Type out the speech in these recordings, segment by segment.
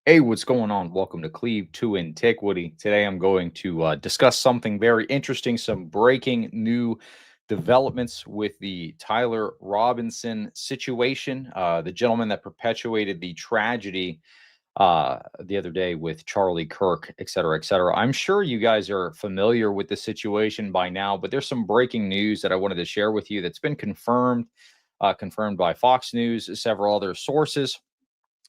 Hey, what's going on? Welcome to Cleve to Antiquity. Today I'm going to discuss something very interesting, some breaking new developments with the Tyler Robinson situation, the gentleman that perpetuated the tragedy the other day with Charlie Kirk, et cetera, et cetera. I'm sure you guys are familiar with the situation by now, but there's some breaking news that I wanted to share with you that's been confirmed by Fox News, several other sources,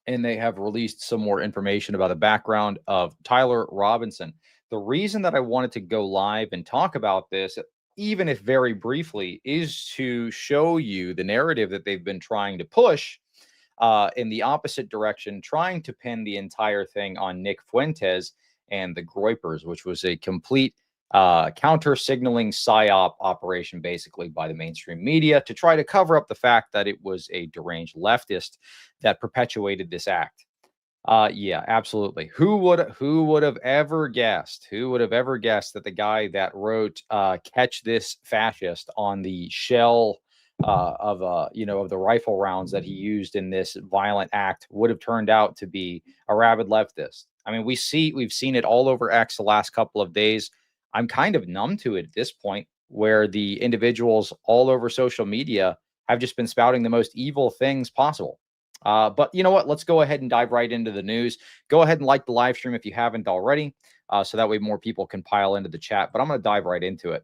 and they have released some more information about the background of Tyler Robinson. The reason that I wanted to go live and talk about this, even if very briefly, is to show you the narrative that they've been trying to push in the opposite direction, trying to pin the entire thing on Nick Fuentes and the Groypers, which was a complete counter signaling psyop operation, basically by the mainstream media, to try to cover up the fact that it was a deranged leftist that perpetuated this act. Yeah, absolutely. Who would have ever guessed? Who would have ever guessed that the guy that wrote "Catch This Fascist" on the shell of the rifle rounds that he used in this violent act would have turned out to be a rabid leftist? I mean, we've seen it all over X the last couple of days. I'm kind of numb to it at this point, where the individuals all over social media have just been spouting the most evil things possible. But you know what? Let's go ahead and dive right into the news. Go ahead and like the live stream if you haven't already, so that way more people can pile into the chat. But I'm going to dive right into it.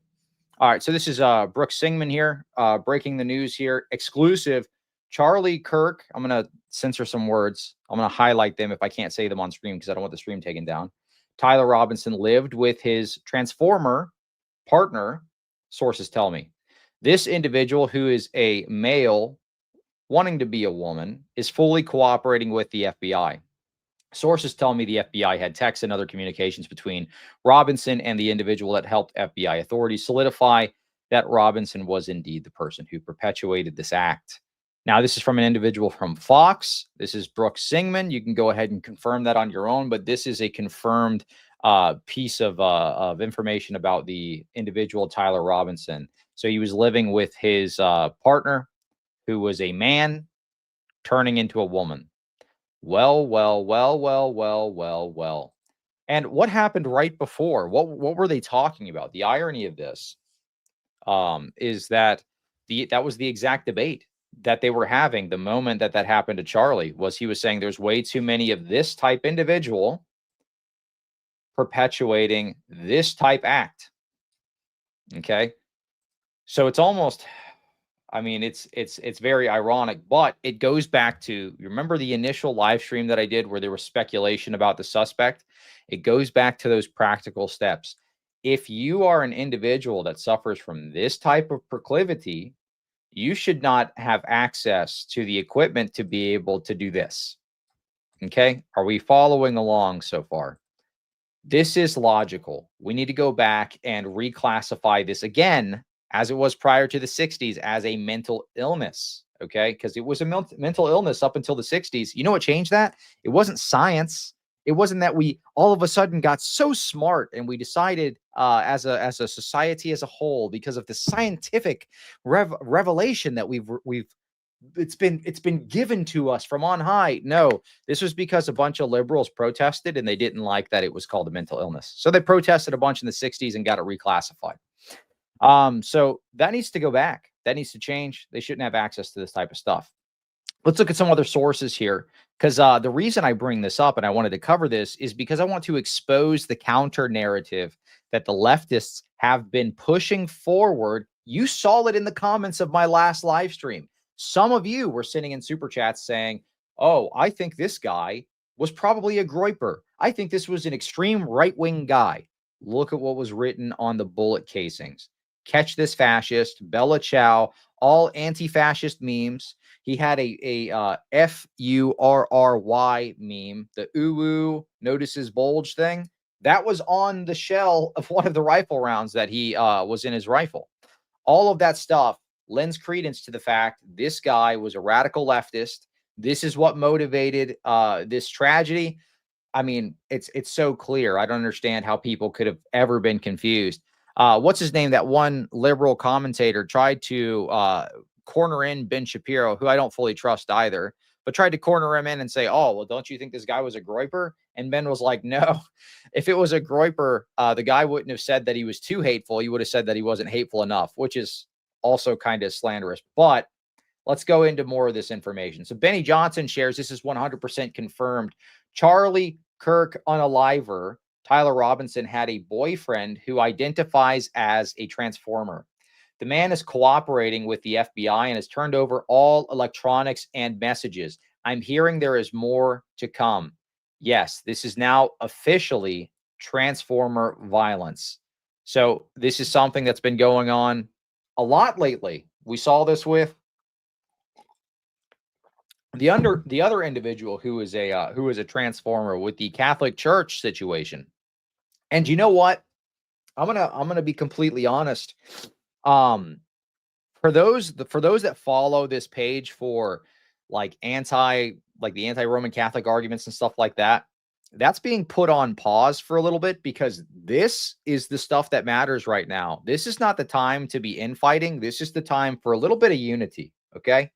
All right. So this is Brooks Singman here, breaking the news here. Exclusive. Charlie Kirk. I'm going to censor some words. I'm going to highlight them if I can't say them on stream because I don't want the stream taken down. Tyler Robinson lived with his transformer partner, sources tell me. This individual, who is a male wanting to be a woman, is fully cooperating with the FBI. Sources tell me the FBI had texts and other communications between Robinson and the individual that helped FBI authorities solidify that Robinson was indeed the person who perpetuated this act. Now, this is from an individual from Fox. This is Brooks Singman. You can go ahead and confirm that on your own, but this is a confirmed piece of information about the individual Tyler Robinson. So he was living with his partner, who was a man turning into a woman. Well, well, well, well, well, well, well. And what happened right before? What were they talking about? The irony of this is that that was the exact debate that they were having the moment that that happened to Charlie. Was he was saying there's way too many of this type individual perpetuating this type act. Okay, so it's almost, I mean, it's very ironic, but it goes back to, you remember the initial live stream that I did where there was speculation about the suspect? It goes back to those practical steps. If you are an individual that suffers from this type of proclivity, you should not have access to the equipment to be able to do this. Okay? Are we following along so far? This is logical. We need to go back and reclassify this again, as it was prior to the 60s, as a mental illness. Okay. Because it was a mental illness up until the 60s. You know what changed that? It wasn't science. It wasn't that we all of a sudden got so smart and we decided as a society as a whole, because of the scientific revelation that we've it's been given to us from on high. No, this was because a bunch of liberals protested and they didn't like that it was called a mental illness. So they protested a bunch in the 60s and got it reclassified. So that needs to go back. That needs to change. They shouldn't have access to this type of stuff. Let's look at some other sources here, because the reason I bring this up and I wanted to cover this is because I want to expose the counter narrative that the leftists have been pushing forward. You saw it in the comments of my last live stream. Some of you were sitting in super chats saying, oh, I think this guy was probably a Groyper. I think this was an extreme right-wing guy. Look at what was written on the bullet casings. Catch this fascist, Bella Ciao, all anti-fascist memes. He had a Furry meme, the ooh notices bulge thing. That was on the shell of one of the rifle rounds that he was in his rifle. All of that stuff lends credence to the fact this guy was a radical leftist. This is what motivated this tragedy. I mean, it's so clear. I don't understand how people could have ever been confused. What's his name? That one liberal commentator tried to corner in Ben Shapiro, who I don't fully trust either. but tried to corner him in and say, oh, well, don't you think this guy was a Groyper? And Ben was like, no, if it was a Groyper, the guy wouldn't have said that he was too hateful. He would have said that he wasn't hateful enough, which is also kind of slanderous. But let's go into more of this information. So Benny Johnson shares, this is 100% confirmed. Charlie Kirk Unaliver, Tyler Robinson, had a boyfriend who identifies as a transformer. The man is cooperating with the FBI and has turned over all electronics and messages. I'm hearing there is more to come. Yes, this is now officially transformer violence. So this is something that's been going on a lot lately. We saw this with the other individual who is a transformer with the Catholic Church situation. And you know what? I'm gonna be completely honest. For those that follow this page for like the anti-Roman Catholic arguments and stuff like that, that's being put on pause for a little bit, because this is the stuff that matters right now. This is not the time to be infighting. This is the time for a little bit of unity. Okay.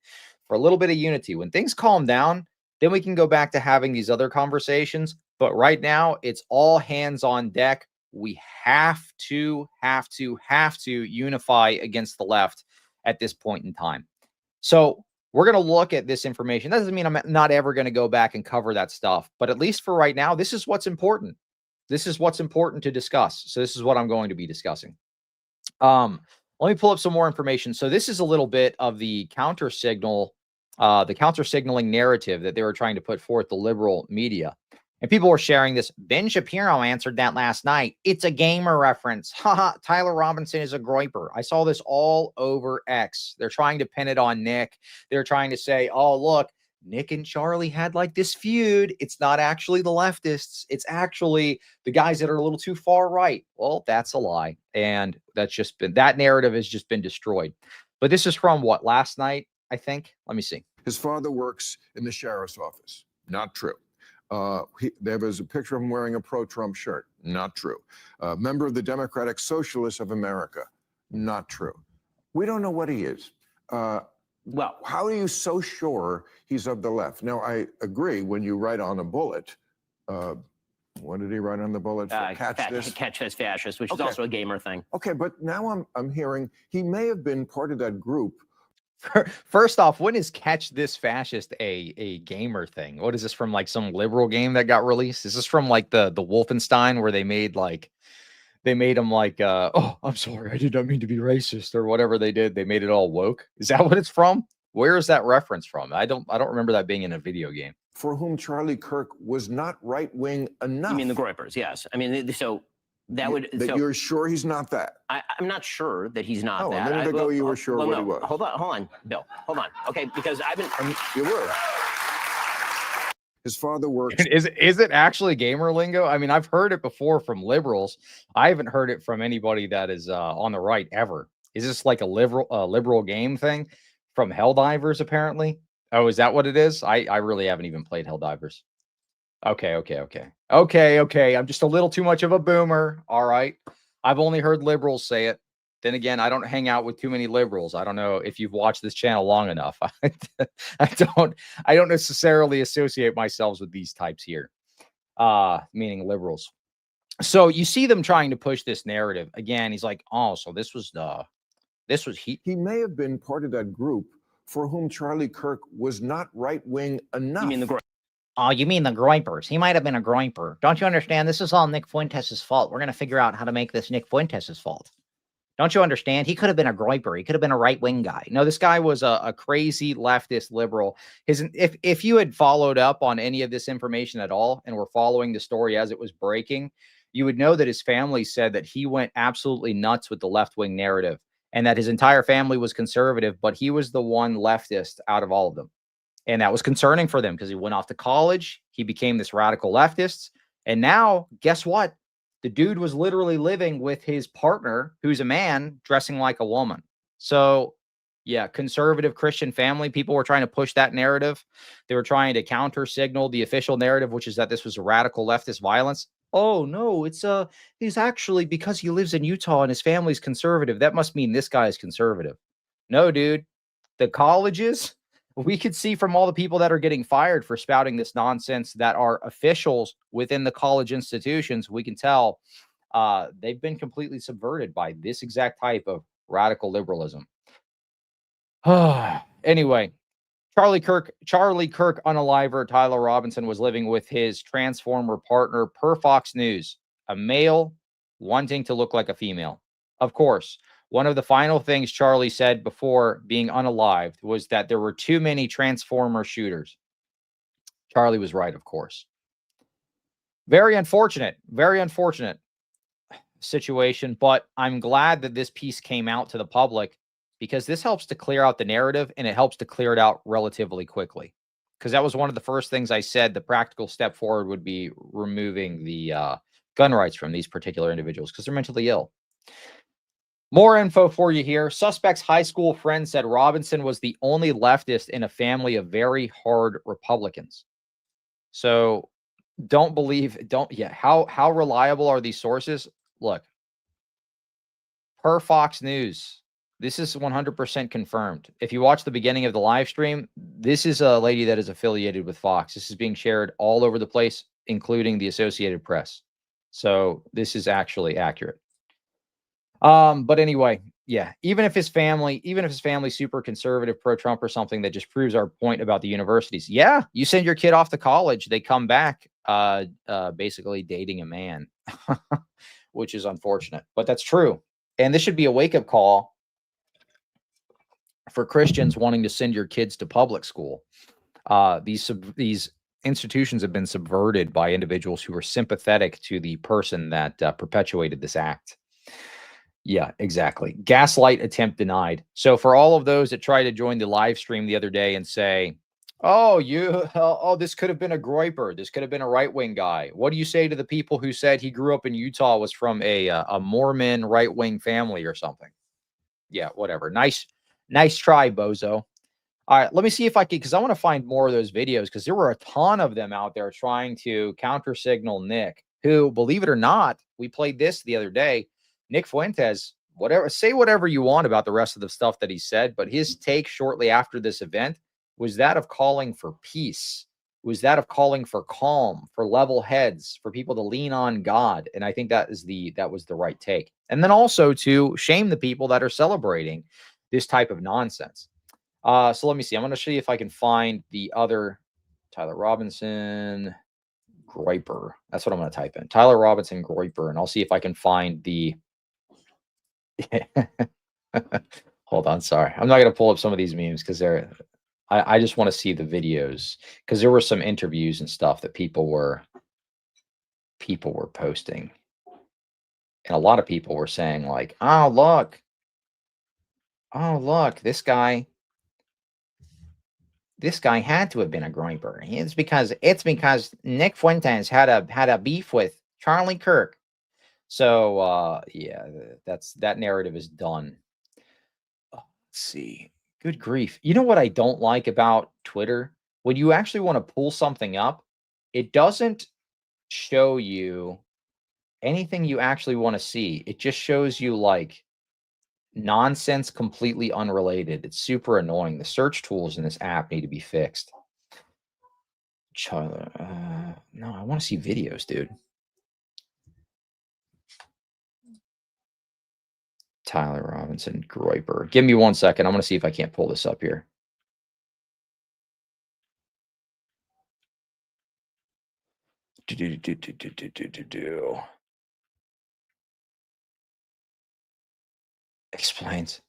For a little bit of unity. When things calm down, then we can go back to having these other conversations. But right now, it's all hands on deck. We have to unify against the left at this point in time. So we're going to look at this information. That doesn't mean I'm not ever going to go back and cover that stuff. But at least for right now, this is what's important. This is what's important to discuss. So this is what I'm going to be discussing. Let me pull up some more information. So this is a little bit of the counter signaling narrative that they were trying to put forth, the liberal media. And people were sharing this. Ben Shapiro answered that last night. It's a gamer reference. Haha, Tyler Robinson is a Groyper. I saw this all over X. They're trying to pin it on Nick. They're trying to say, oh, look, Nick and Charlie had like this feud. It's not actually the leftists. It's actually the guys that are a little too far right. Well, that's a lie. And that narrative has just been destroyed. But this is from what, last night, I think? Let me see. His father works in the sheriff's office. Not true. There was a picture of him wearing a pro-Trump shirt. Not true. Member of the Democratic Socialists of America. Not true. We don't know what he is. Well, how are you so sure he's of the left? Now, I agree, when you write on a bullet, what did he write on the bullet? Catch this fascist, which is also a gamer thing. Okay, but now I'm hearing he may have been part of that group. First off, when is Catch This Fascist a gamer thing? What is this, from like some liberal game that got released? Is this from like the Wolfenstein, where they made him like, oh, I'm sorry, I did not mean to be racist, or whatever they did. They made it all woke. Is that what it's from? Where is that reference from? I don't remember that being in a video game. For whom Charlie Kirk was not right-wing enough. You mean the Groypers? Yes. I mean, so that would. You're sure he's not that? I'm not sure that he's not that. A minute ago you were sure what he was. Hold on, Bill. Hold on. Okay, because I've been. You were. His father works. Is it actually gamer lingo? I mean, I've heard it before from liberals. I haven't heard it from anybody that is on the right ever. Is this like a liberal game thing from Helldivers, apparently? Oh, is that what it is? I really haven't even played Helldivers. Okay. I'm just a little too much of a boomer. All right. I've only heard liberals say it. Then again, I don't hang out with too many liberals. I don't know if you've watched this channel long enough. I don't necessarily associate myself with these types here, meaning liberals. So you see them trying to push this narrative. Again, he's like, oh, so this was he. He may have been part of that group for whom Charlie Kirk was not right-wing enough. You mean the Oh, you mean the Groypers? He might have been a Groyper. Don't you understand? This is all Nick Fuentes' fault. We're going to figure out how to make this Nick Fuentes' fault. Don't you understand? He could have been a Groyper. He could have been a right-wing guy. No, this guy was a crazy leftist liberal. If you had followed up on any of this information at all and were following the story as it was breaking, you would know that his family said that he went absolutely nuts with the left-wing narrative and that his entire family was conservative, but he was the one leftist out of all of them. And that was concerning for them because he went off to college. He became this radical leftist. And now, guess what? The dude was literally living with his partner, who's a man, dressing like a woman. So, yeah, conservative Christian family. People were trying to push that narrative. They were trying to counter signal the official narrative, which is that this was a radical leftist violence. Oh, no, he's actually, because he lives in Utah and his family's conservative, that must mean this guy is conservative. No, dude. The colleges we could see from all the people that are getting fired for spouting this nonsense that are officials within the college institutions, we can tell they've been completely subverted by this exact type of radical liberalism. Anyway, Charlie Kirk unaliver Tyler Robinson was living with his transformer partner per Fox News, a male wanting to look like a female. Of course, one of the final things Charlie said before being unalived was that there were too many transformer shooters. Charlie was right, of course. Very unfortunate situation, but I'm glad that this piece came out to the public, because this helps to clear out the narrative, and it helps to clear it out relatively quickly. Because that was one of the first things I said. The practical step forward would be removing the gun rights from these particular individuals because they're mentally ill. More info for you here. Suspect's high school friend said Robinson was the only leftist in a family of very hard Republicans. So how reliable are these sources? Look, per Fox News, this is 100% confirmed. If you watch the beginning of the live stream, this is a lady that is affiliated with Fox. This is being shared all over the place, including the Associated Press. So this is actually accurate. But anyway, yeah, even if his family super conservative, pro-Trump or something, that just proves our point about the universities. Yeah, you send your kid off to college, they come back basically dating a man, which is unfortunate, but that's true. And this should be a wake-up call for Christians wanting to send your kids to public school. These institutions have been subverted by individuals who are sympathetic to the person that perpetuated this act. Yeah, exactly. Gaslight attempt denied. So for all of those that tried to join the live stream the other day and say, this could have been a Groyper, this could have been a right-wing guy, what do you say to the people who said he grew up in Utah, was from a Mormon right-wing family or something? Yeah, whatever. Nice try, bozo. All right, let me see if I can, because I want to find more of those videos, because there were a ton of them out there trying to counter signal Nick, who, believe it or not, we played this the other day. Nick Fuentes, say whatever you want about the rest of the stuff that he said, but his take shortly after this event was that of calling for peace, was that of calling for calm, for level heads, for people to lean on God. And I think that was the right take. And then also to shame the people that are celebrating this type of nonsense. So let me see. I'm going to show you if I can find the other Tyler Robinson Groyper. That's what I'm going to type in. Tyler Robinson Groyper. And I'll see if I can find the... Hold on. Sorry. I'm not going to pull up some of these memes because I just want to see the videos, because there were some interviews and stuff that people were posting. And a lot of people were saying like, oh, look, this guy had to have been a Groyper. It's because Nick Fuentes had a beef with Charlie Kirk. So yeah, that narrative is done. Let's see. Good grief. You know what I don't like about Twitter? When you actually want to pull something up, it doesn't show you anything you actually want to see. It just shows you like nonsense completely unrelated. It's super annoying. The search tools in this app need to be fixed. No, I want to see videos, dude. Tyler Robinson Groyper. Give me 1 second. I'm going to see if I can't pull this up here. Explains.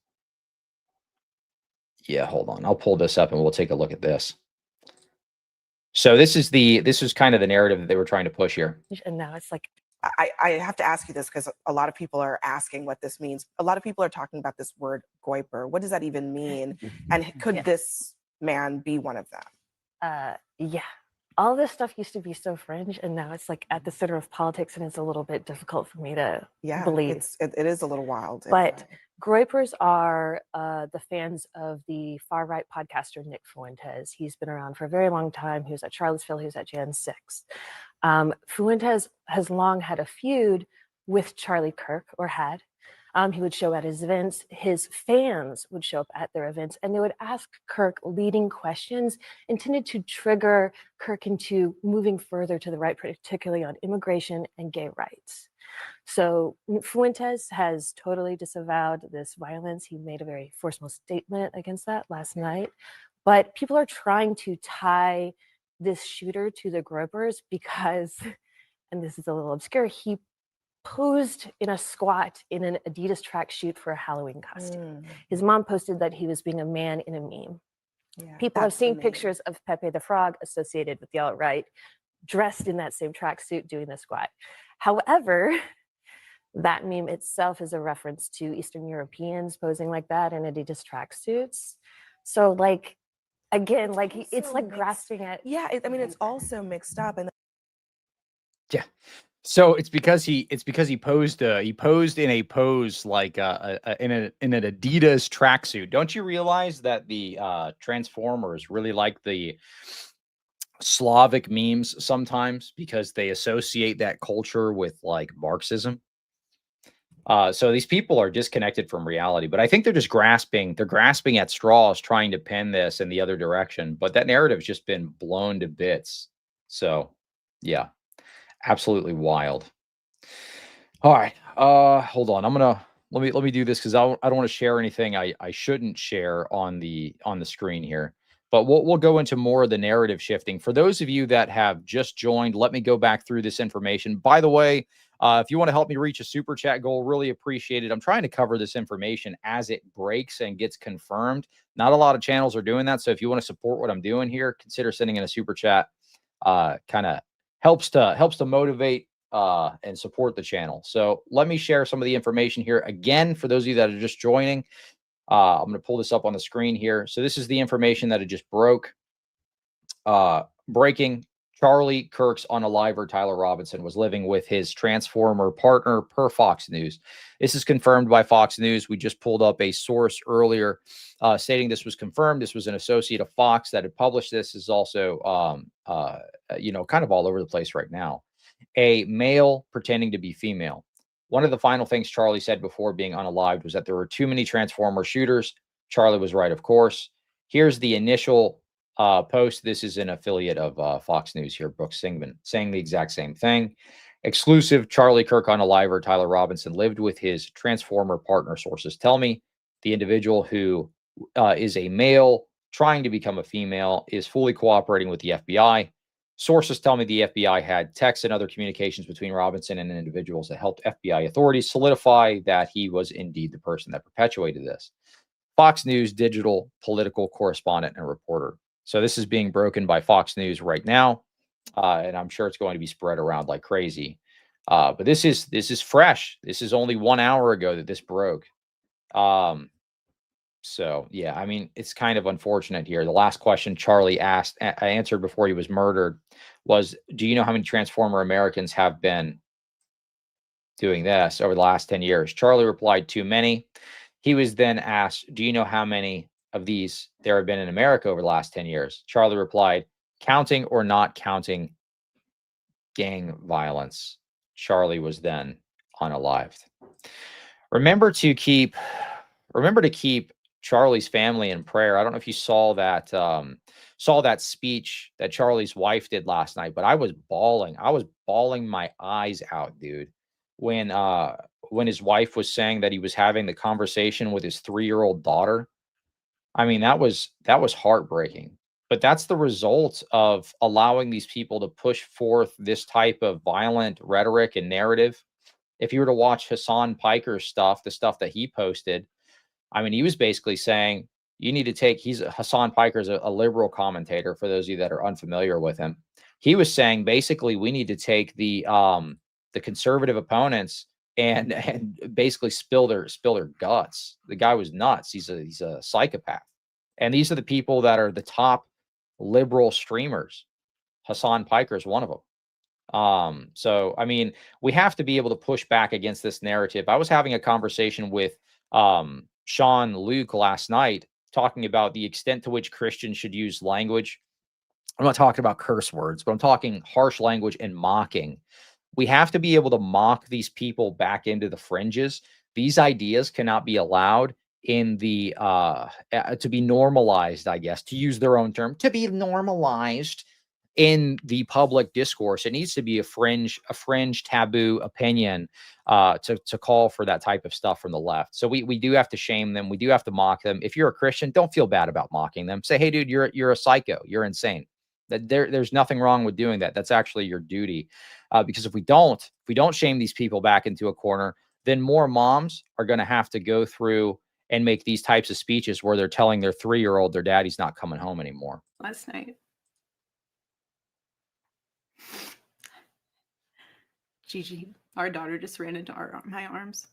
Yeah, hold on. I'll pull this up and we'll take a look at this. So this is kind of the narrative that they were trying to push here. And now it's like, I have to ask you this because a lot of people are asking what this means. A lot of people are talking about this word Groyper. What does that even mean? And could this man be one of them? Yeah. All this stuff used to be so fringe, and now it's like at the center of politics, and it's a little bit difficult for me to believe. It is a little wild. But Groypers are the fans of the far-right podcaster Nick Fuentes. He's been around for a very long time. He was at Charlottesville. He was at Jan 6. Fuentes has long had a feud with Charlie Kirk, or had. He would show at his events. His fans would show up at their events, and they would ask Kirk leading questions intended to trigger Kirk into moving further to the right, particularly on immigration and gay rights. So Fuentes has totally disavowed this violence. He made a very forceful statement against that last night. But people are trying to tie this shooter to the Groypers because, and this is a little obscure, he posed in a squat in an Adidas tracksuit for a Halloween costume. His mom posted that he was being a man in a meme. Yeah, People have that's the seen meme. pictures of Pepe the Frog associated with the alt-right, dressed in that same tracksuit doing the squat. However, that meme itself is a reference to Eastern Europeans posing like that in Adidas tracksuits. So, like, again, like it's Also like mixed- grasping at. Yeah, I mean, it's also mixed up, and Yeah. So it's because he posed in a pose like in an Adidas tracksuit. Don't you realize that the Transformers really like the Slavic memes sometimes because they associate that culture with like Marxism? So these people are disconnected from reality, but I think they're just grasping at straws, trying to pin this in the other direction. But that narrative's just been blown to bits. So yeah, absolutely wild. All right. Hold on. Let me do this because I don't want to share anything I shouldn't share on the screen here. But we'll go into more of the narrative shifting. For those of you that have just joined, let me go back through this information. By the way, if you want to help me reach a super chat goal, really appreciate it. I'm trying to cover this information as it breaks and gets confirmed. Not a lot of channels are doing that. So if you want to support what I'm doing here, consider sending in a super chat. Kind of helps to motivate and support the channel. So let me share some of the information here again for those of you that are just joining. I'm going to pull this up on the screen here. So this is the information that it just broke. Breaking: Charlie Kirk's unaliver Tyler Robinson was living with his Transformer partner per Fox News. This is confirmed by Fox News. We just pulled up a source earlier stating this was confirmed. This was an associate of Fox that had published this. Is also, kind of all over the place right now. A male pretending to be female. One of the final things Charlie said before being unalived was that there were too many Transformer shooters. Charlie was right, of course. Here's the initial post. This is an affiliate of Fox News here, Brooks Singman, saying the exact same thing. Exclusive: Charlie Kirk unaliver Tyler Robinson lived with his Transformer partner. Sources tell me the individual who is a male trying to become a female is fully cooperating with the FBI. Sources tell me the FBI had texts and other communications between Robinson and individuals that helped FBI authorities solidify that he was indeed the person that perpetuated this. Fox News digital political correspondent and reporter. So this is being broken by Fox News right now, and I'm sure it's going to be spread around like crazy. But this is fresh. This is only 1 hour ago that this broke. So yeah, I mean, it's kind of unfortunate here. The last question Charlie asked, I answered before he was murdered, was, do you know how many Transformer Americans have been doing this over the last 10 years? Charlie replied, too many. He was then asked, do you know how many of these there have been in America over the last 10 years? Charlie replied, counting or not counting gang violence. Charlie was then unalived. Remember to keep Charlie's family in prayer. I don't know if you saw that speech that Charlie's wife did last night, but I was bawling. I was bawling my eyes out, dude, when his wife was saying that he was having the conversation with his 3-year-old daughter. I mean, that was heartbreaking. But that's the result of allowing these people to push forth this type of violent rhetoric and narrative. If you were to watch Hassan Piker's stuff, the stuff that he posted, I mean, he was basically saying you need to take, Hassan Piker's a liberal commentator for those of you that are unfamiliar with him. He was saying basically we need to take the conservative opponents and basically spill their guts. The guy was nuts. He's a psychopath. And these are the people that are the top liberal streamers. Hassan Piker is one of them. So I mean, we have to be able to push back against this narrative. I was having a conversation with Sean Luke last night, talking about the extent to which Christians should use language. I'm not talking about curse words, but I'm talking harsh language and mocking. We have to be able to mock these people back into the fringes, These ideas cannot be allowed in the to be normalized, I guess, to use their own term, to be normalized in the public discourse. It needs to be a fringe taboo opinion to call for that type of stuff from the left. So we do have to shame them. We do have to mock them. If you're a Christian, don't feel bad about mocking them. Say, hey, dude, you're a psycho. You're insane. That there's nothing wrong with doing that. That's actually your duty. Because if we don't shame these people back into a corner, then more moms are going to have to go through and make these types of speeches where they're telling their 3-year-old their daddy's not coming home anymore. Last night, Gigi, our daughter, just ran into my arms.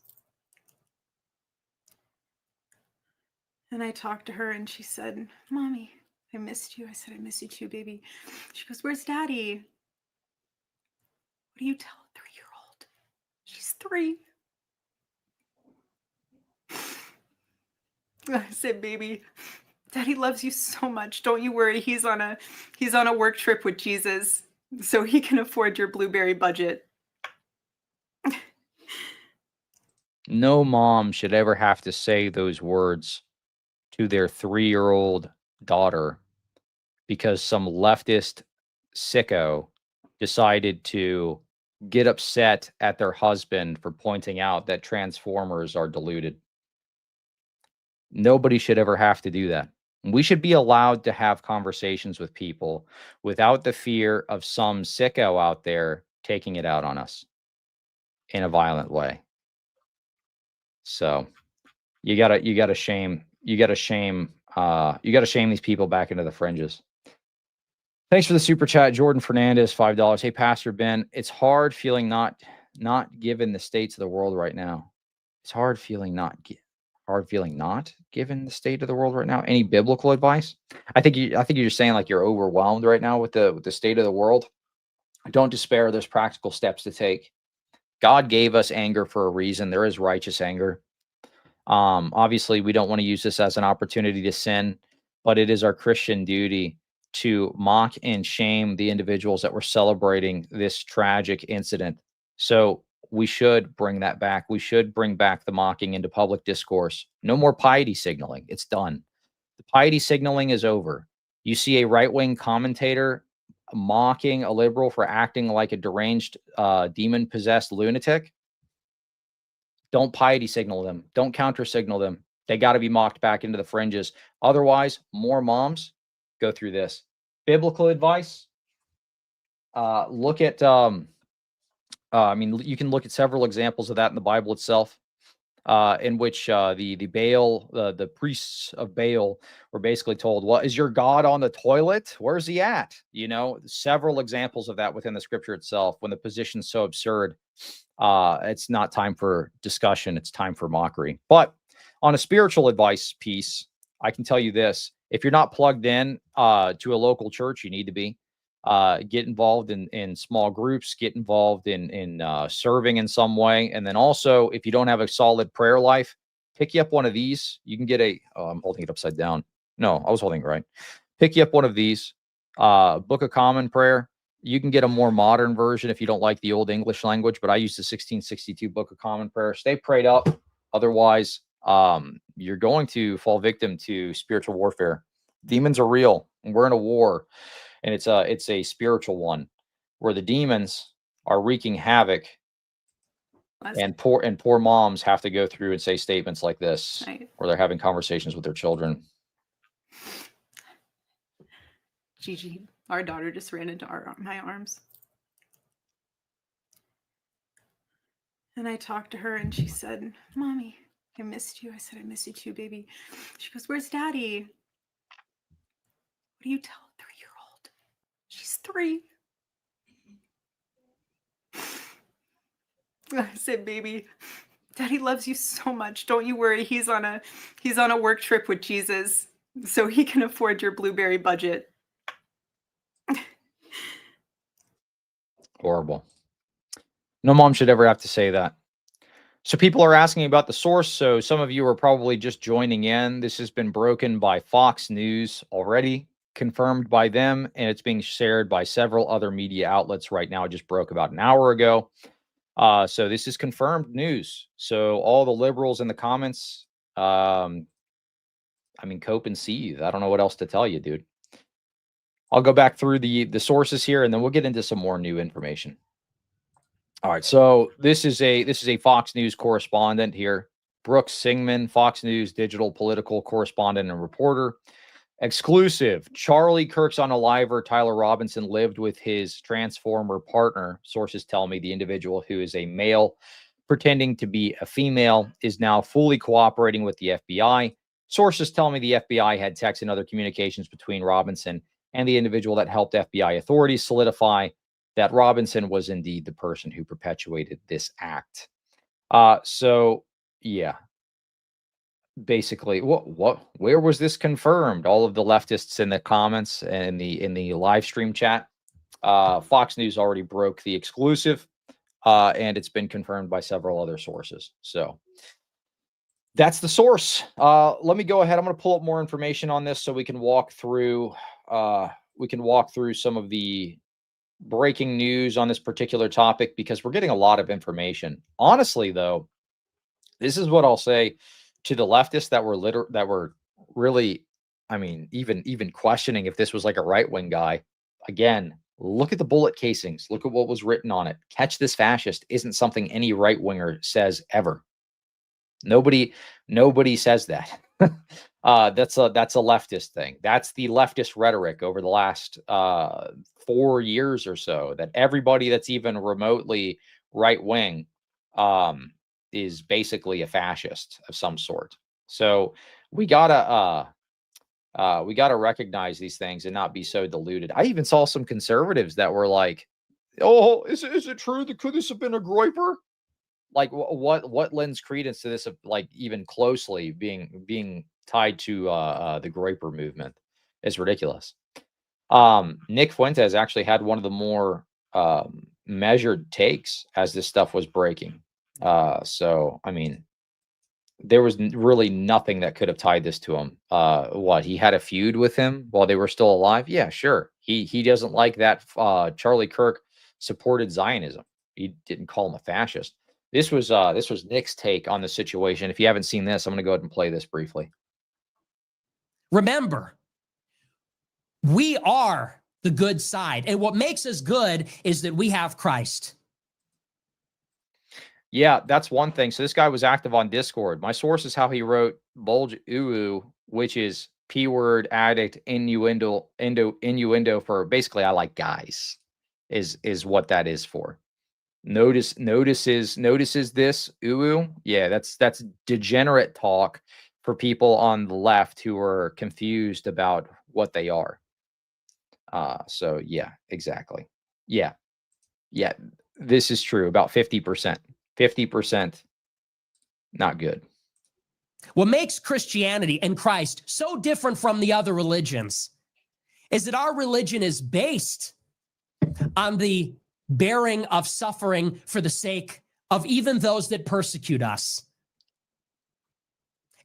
And I talked to her and she said, Mommy, I missed you. I said, I miss you too, baby. She goes, where's Daddy? What do you tell a 3-year-old? She's 3. I said, baby, Daddy loves you so much. Don't you worry. He's on a work trip with Jesus, so he can afford your blueberry budget. No mom should ever have to say those words to their 3-year-old daughter because some leftist sicko decided to get upset at their husband for pointing out that Transformers are deluded. Nobody should ever have to do that. We should be allowed to have conversations with people without the fear of some sicko out there taking it out on us in a violent way. So you gotta shame these people back into the fringes. Thanks for the super chat, Jordan Fernandez, $5. Hey, Pastor Ben, it's hard feeling not given the states of the world right now. It's hard feeling not given the state of the world right now. Any biblical advice? I think you're just saying like you're overwhelmed right now with the state of the world. Don't despair. There's practical steps to take. God gave us anger for a reason. There is righteous anger. Obviously, we don't want to use this as an opportunity to sin, but it is our Christian duty to mock and shame the individuals that were celebrating this tragic incident. So we should bring that back. We should bring back the mocking into public discourse. No more piety signaling. It's done. The piety signaling is over. You see a right-wing commentator mocking a liberal for acting like a deranged, demon-possessed lunatic. Don't piety signal them. Don't counter signal them. They got to be mocked back into the fringes. Otherwise, more moms go through this. Biblical advice. Look at, I mean, you can look at several examples of that in the Bible itself, in which the priests of Baal were basically told, "Well, is your God on the toilet? Where's he at?" You know, several examples of that within the scripture itself. When the position's so absurd, it's not time for discussion. It's time for mockery. But on a spiritual advice piece, I can tell you this: if you're not plugged in to a local church, you need to be. Get involved in small groups, get involved in serving in some way. And then also, if you don't have a solid prayer life, pick you up one of these. You can get I'm holding it upside down. No, I was holding it right. Pick you up one of these, Book of Common Prayer. You can get a more modern version if you don't like the old English language, but I use the 1662 Book of Common Prayer. Stay prayed up. Otherwise, you're going to fall victim to spiritual warfare. Demons are real, and we're in a war. And it's a spiritual one where the demons are wreaking havoc, and poor moms have to go through and say statements like this, right, where they're having conversations with their children. Gigi, our daughter, just ran into my arms. And I talked to her and she said, "Mommy, I missed you." I said, "I miss you too, baby." She goes, "Where's Daddy?" What do you tell a 3-year-old? She's 3. I said, "Baby, Daddy loves you so much. Don't you worry. He's on a work trip with Jesus, so he can afford your blueberry budget." Horrible. No mom should ever have to say that. So people are asking about the source. So some of you are probably just joining in. This has been broken by Fox News already, confirmed by them, and it's being shared by several other media outlets right now. It just broke about an hour ago. So this is confirmed news. So all the liberals in the comments, I mean, cope and seethe. I don't know what else to tell you, dude. I'll go back through the sources here, and then we'll get into some more new information. All right, so this is a Fox News correspondent here, Brooks Singman, Fox News digital political correspondent and reporter. Exclusive: Charlie Kirk's unaliver Tyler Robinson lived with his transformer partner. Sources tell me the individual, who is a male pretending to be a female, is now fully cooperating with the FBI. Sources tell me the FBI had text and other communications between Robinson and the individual that helped FBI authorities solidify that Robinson was indeed the person who perpetuated this act. So yeah, basically, where was this confirmed? All of the leftists in the comments and in the live stream chat. Fox News already broke the exclusive, and it's been confirmed by several other sources. So that's the source. Let me go ahead. I'm going to pull up more information on this so we can walk through. Some of the breaking news on this particular topic, because we're getting a lot of information. Honestly, though, this is what I'll say to the leftists that were really, I mean, even questioning if this was like a right-wing guy. Again, look at the bullet casings. Look at what was written on it. Catch this fascist isn't something any right-winger says ever. Nobody says that. That's a leftist thing. That's the leftist rhetoric over the last 4 years or so, that everybody that's even remotely right-wing is basically a fascist of some sort. So we gotta recognize these things and not be so deluded. I even saw some conservatives that were like, "Oh, is it true that could this have been a Groyper?" Like, what lends credence to this of, like, even closely being tied to the Groyper movement? Is ridiculous. Nick Fuentes actually had one of the more measured takes as this stuff was breaking. So I mean, there was really nothing that could have tied this to him. He had a feud with him while they were still alive? Yeah, sure. He doesn't like that Charlie Kirk supported Zionism. He didn't call him a fascist. This was Nick's take on the situation. If you haven't seen this, I'm going to go ahead and play this briefly. Remember, we are the good side. And what makes us good is that we have Christ. Yeah, that's one thing. So this guy was active on Discord. My source is how he wrote bulge uu, which is P-word addict innuendo for basically I like guys is what that is for. Notices this uu. Yeah, that's degenerate talk for people on the left who are confused about what they are. So yeah, exactly. Yeah. This is true. About 50%. 50% not good. What makes Christianity and Christ so different from the other religions is that our religion is based on the bearing of suffering for the sake of even those that persecute us.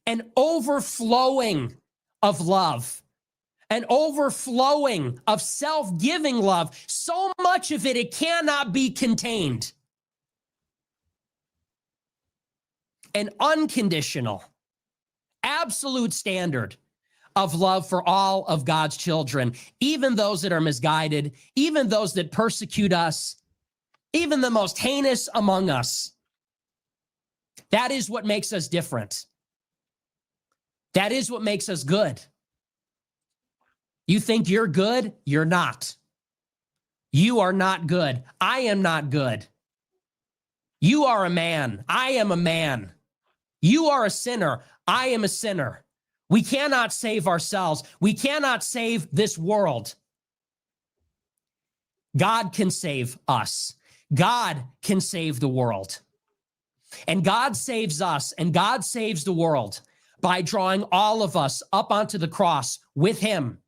An overflowing of love, an overflowing of self-giving love, so much of it, it cannot be contained. An unconditional, absolute standard of love for all of God's children, even those that are misguided, even those that persecute us, even the most heinous among us. That is what makes us different. That is what makes us good. You think you're good? You're not. You are not good. I am not good. You are a man. I am a man. You are a sinner. I am a sinner. We cannot save ourselves. We cannot save this world. God can save us. God can save the world. And God saves us and God saves the world by drawing all of us up onto the cross with him.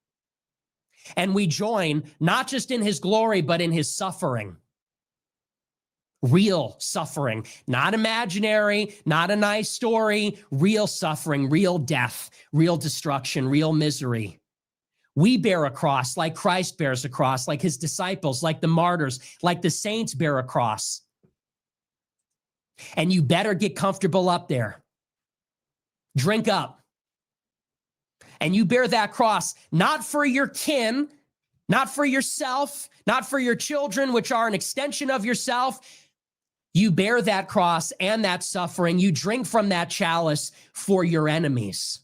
And we join not just in his glory, but in his suffering. Real suffering, not imaginary, not a nice story, real suffering, real death, real destruction, real misery. We bear a cross like Christ bears a cross, like his disciples, like the martyrs, like the saints bear a cross. And you better get comfortable up there. Drink up. And you bear that cross, not for your kin, not for yourself, not for your children, which are an extension of yourself. You bear that cross and that suffering. You drink from that chalice for your enemies,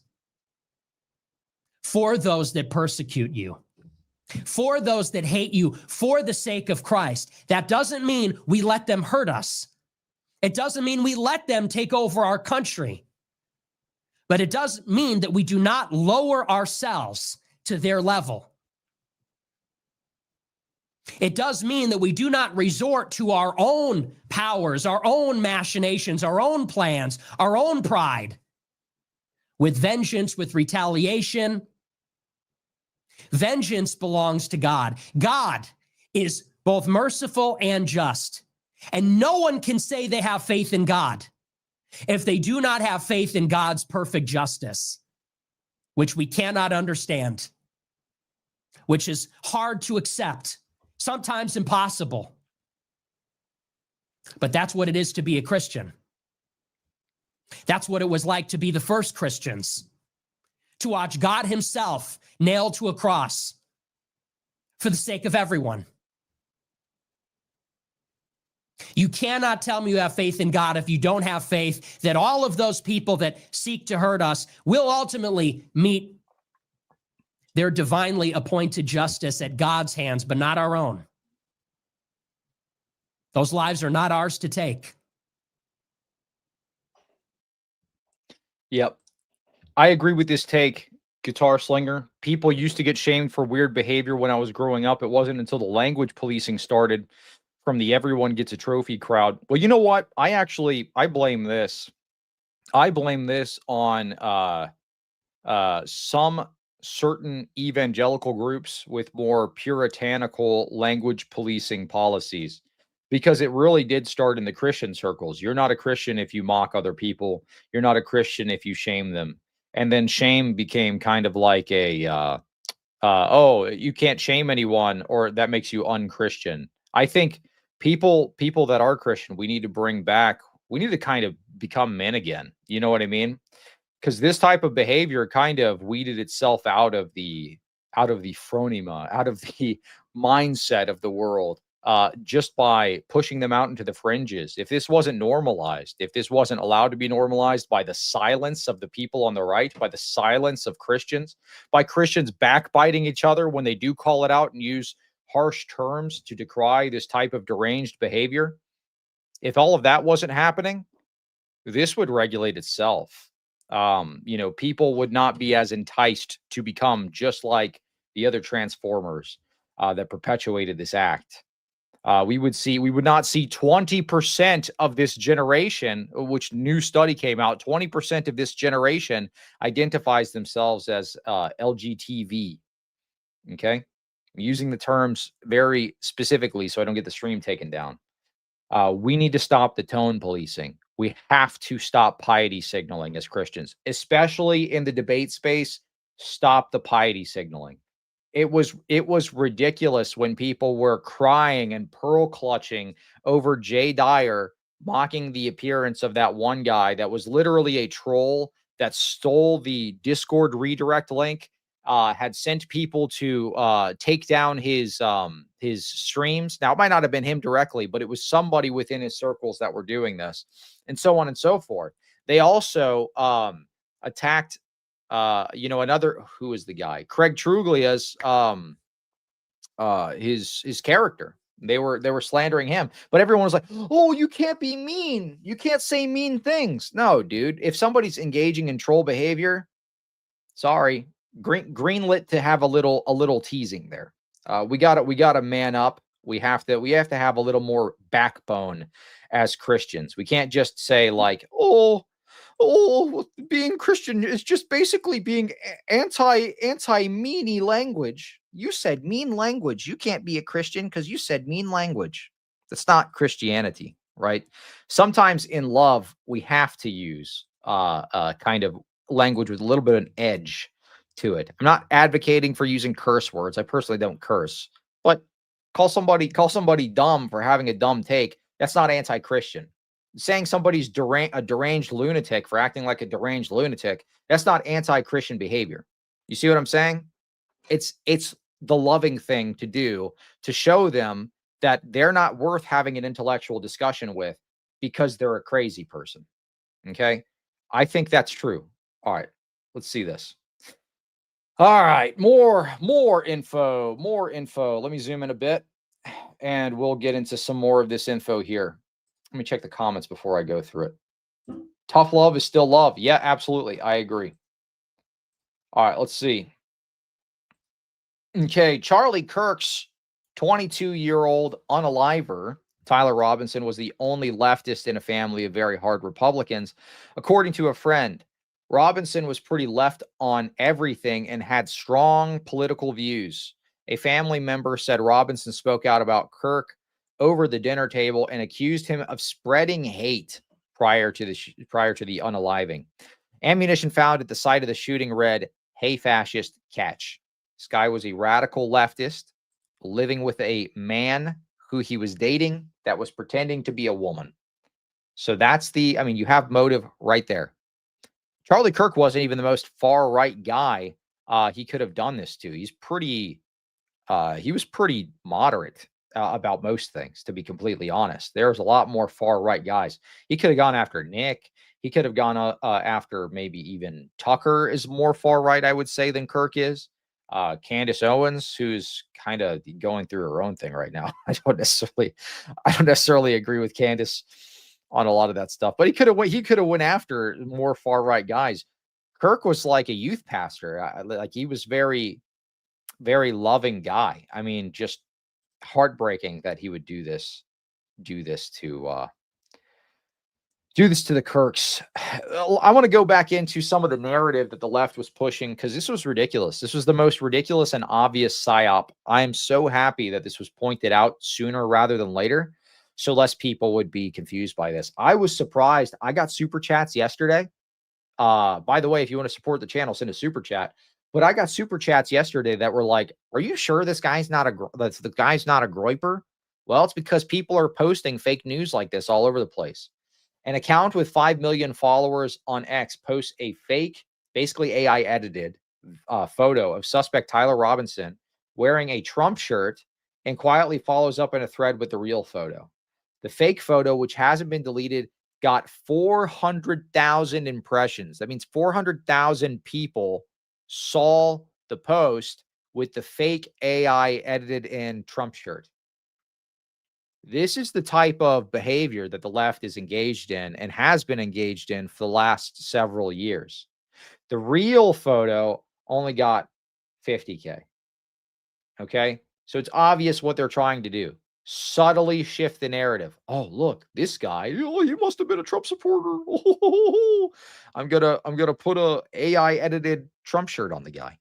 for those that persecute you, for those that hate you, for the sake of Christ. That doesn't mean we let them hurt us. It doesn't mean we let them take over our country. But it does mean that we do not lower ourselves to their level. It does mean that we do not resort to our own powers, our own machinations, our own plans, our own pride, with vengeance, with retaliation. Vengeance belongs to God. God is both merciful and just. And no one can say they have faith in God if they do not have faith in God's perfect justice, which we cannot understand, which is hard to accept, sometimes impossible. But that's what it is to be a Christian. That's what it was like to be the first Christians, to watch God himself nailed to a cross for the sake of everyone. You cannot tell me you have faith in God if you don't have faith that all of those people that seek to hurt us will ultimately meet their divinely appointed justice at God's hands, but not our own. Those lives are not ours to take. Yep. I agree with this take, Guitar Slinger. People used to get shamed for weird behavior when I was growing up. It wasn't until the language policing started from the everyone gets a trophy crowd. Well, you know what? I blame this. I blame this on some certain evangelical groups with more puritanical language policing policies, because it really did start in the Christian circles. You're not a Christian if you mock other people. You're not a Christian if you shame them. And then shame became kind of like a, oh, you can't shame anyone, or that makes you unchristian. I think people that are Christian, we need to bring back, we need to kind of become men again. You know what I mean? Because this type of behavior kind of weeded itself out of the phronema, out of the mindset of the world, just by pushing them out into the fringes. If this wasn't normalized, if this wasn't allowed to be normalized by the silence of the people on the right, by the silence of Christians, by Christians backbiting each other when they do call it out and use harsh terms to decry this type of deranged behavior, if all of that wasn't happening, this would regulate itself. People would not be as enticed to become just like the other transformers that perpetuated this act. We would not see 20% of this generation, which new study came out, 20% of this generation identifies themselves as LGTV. Okay. I'm using the terms very specifically so I don't get the stream taken down. We need to stop the tone policing. We have to stop piety signaling as Christians, especially in the debate space. Stop the piety signaling. It was ridiculous when people were crying and pearl clutching over Jay Dyer mocking the appearance of that one guy that was literally a troll that stole the Discord redirect link, had sent people to take down his streams. Now, it might not have been him directly, but it was somebody within his circles that were doing this, and so on and so forth. They also attacked another, who is the guy? Craig Truglia's his character. They were slandering him, but everyone was like, "Oh, you can't be mean. You can't say mean things." No, dude. If somebody's engaging in troll behavior, sorry, greenlit to have a little teasing there. We gotta man up. We have to have a little more backbone as Christians. We can't just say like, oh, being Christian is just basically being anti-meany language. You said mean language. You can't be a Christian because you said mean language. That's not Christianity, right? Sometimes in love, we have to use kind of language with a little bit of an edge to it. I'm not advocating for using curse words. I personally don't curse, but call somebody dumb for having a dumb take. That's not anti-Christian. saying somebody's a deranged lunatic for acting like a deranged lunatic, that's not anti-Christian behavior. You see what I'm saying? It's the loving thing to do to show them that they're not worth having an intellectual discussion with because they're a crazy person. Okay? I think that's true. All right. Let's see this. All right, more info. Let me zoom in a bit and we'll get into some more of this info here. Let me check the comments before I go through it. Tough love is still love. Yeah, absolutely. I agree. All right, let's see. Okay, Charlie Kirk's 22-year-old unaliver, Tyler Robinson, was the only leftist in a family of very hard Republicans, according to a friend. Robinson was pretty left on everything and had strong political views. A family member said Robinson spoke out about Kirk over the dinner table and accused him of spreading hate prior to the unaliving. Ammunition found at the site of the shooting read, "Hey fascist, catch." This guy was a radical leftist living with a man who he was dating that was pretending to be a woman. So that's you have motive right there. Charlie Kirk wasn't even the most far right guy he could have done this to. He was pretty moderate about most things, to be completely honest. There's a lot more far right guys. He could have gone after Nick. He could have gone after maybe even Tucker is more far right, I would say, than Kirk is. Candace Owens, who's kind of going through her own thing right now. I don't necessarily agree with Candace on a lot of that stuff, but he could have went after more far right guys. Kirk was like a youth pastor. Like he was very, very loving guy. I mean, just heartbreaking that he would do this to the Kirks. I want to go back into some of the narrative that the left was pushing because this was ridiculous. This was the most ridiculous and obvious psyop. I am so happy that this was pointed out sooner rather than later, so less people would be confused by this. I was surprised. I got super chats yesterday. By the way, if you want to support the channel, send a super chat. But I got super chats yesterday that were like, "Are you sure the guy's not a Groyper?" Well, it's because people are posting fake news like this all over the place. An account with 5 million followers on X posts a fake, basically AI edited photo of suspect Tyler Robinson wearing a Trump shirt and quietly follows up in a thread with the real photo. The fake photo, which hasn't been deleted, got 400,000 impressions. That means 400,000 people saw the post with the fake AI edited in Trump shirt. This is the type of behavior that the left is engaged in and has been engaged in for the last several years. The real photo only got 50K. Okay. So it's obvious what they're trying to do. Subtly shift the narrative. Oh, look, this guy, oh, he must have been a Trump supporter. I'm gonna put a AI edited Trump shirt on the guy.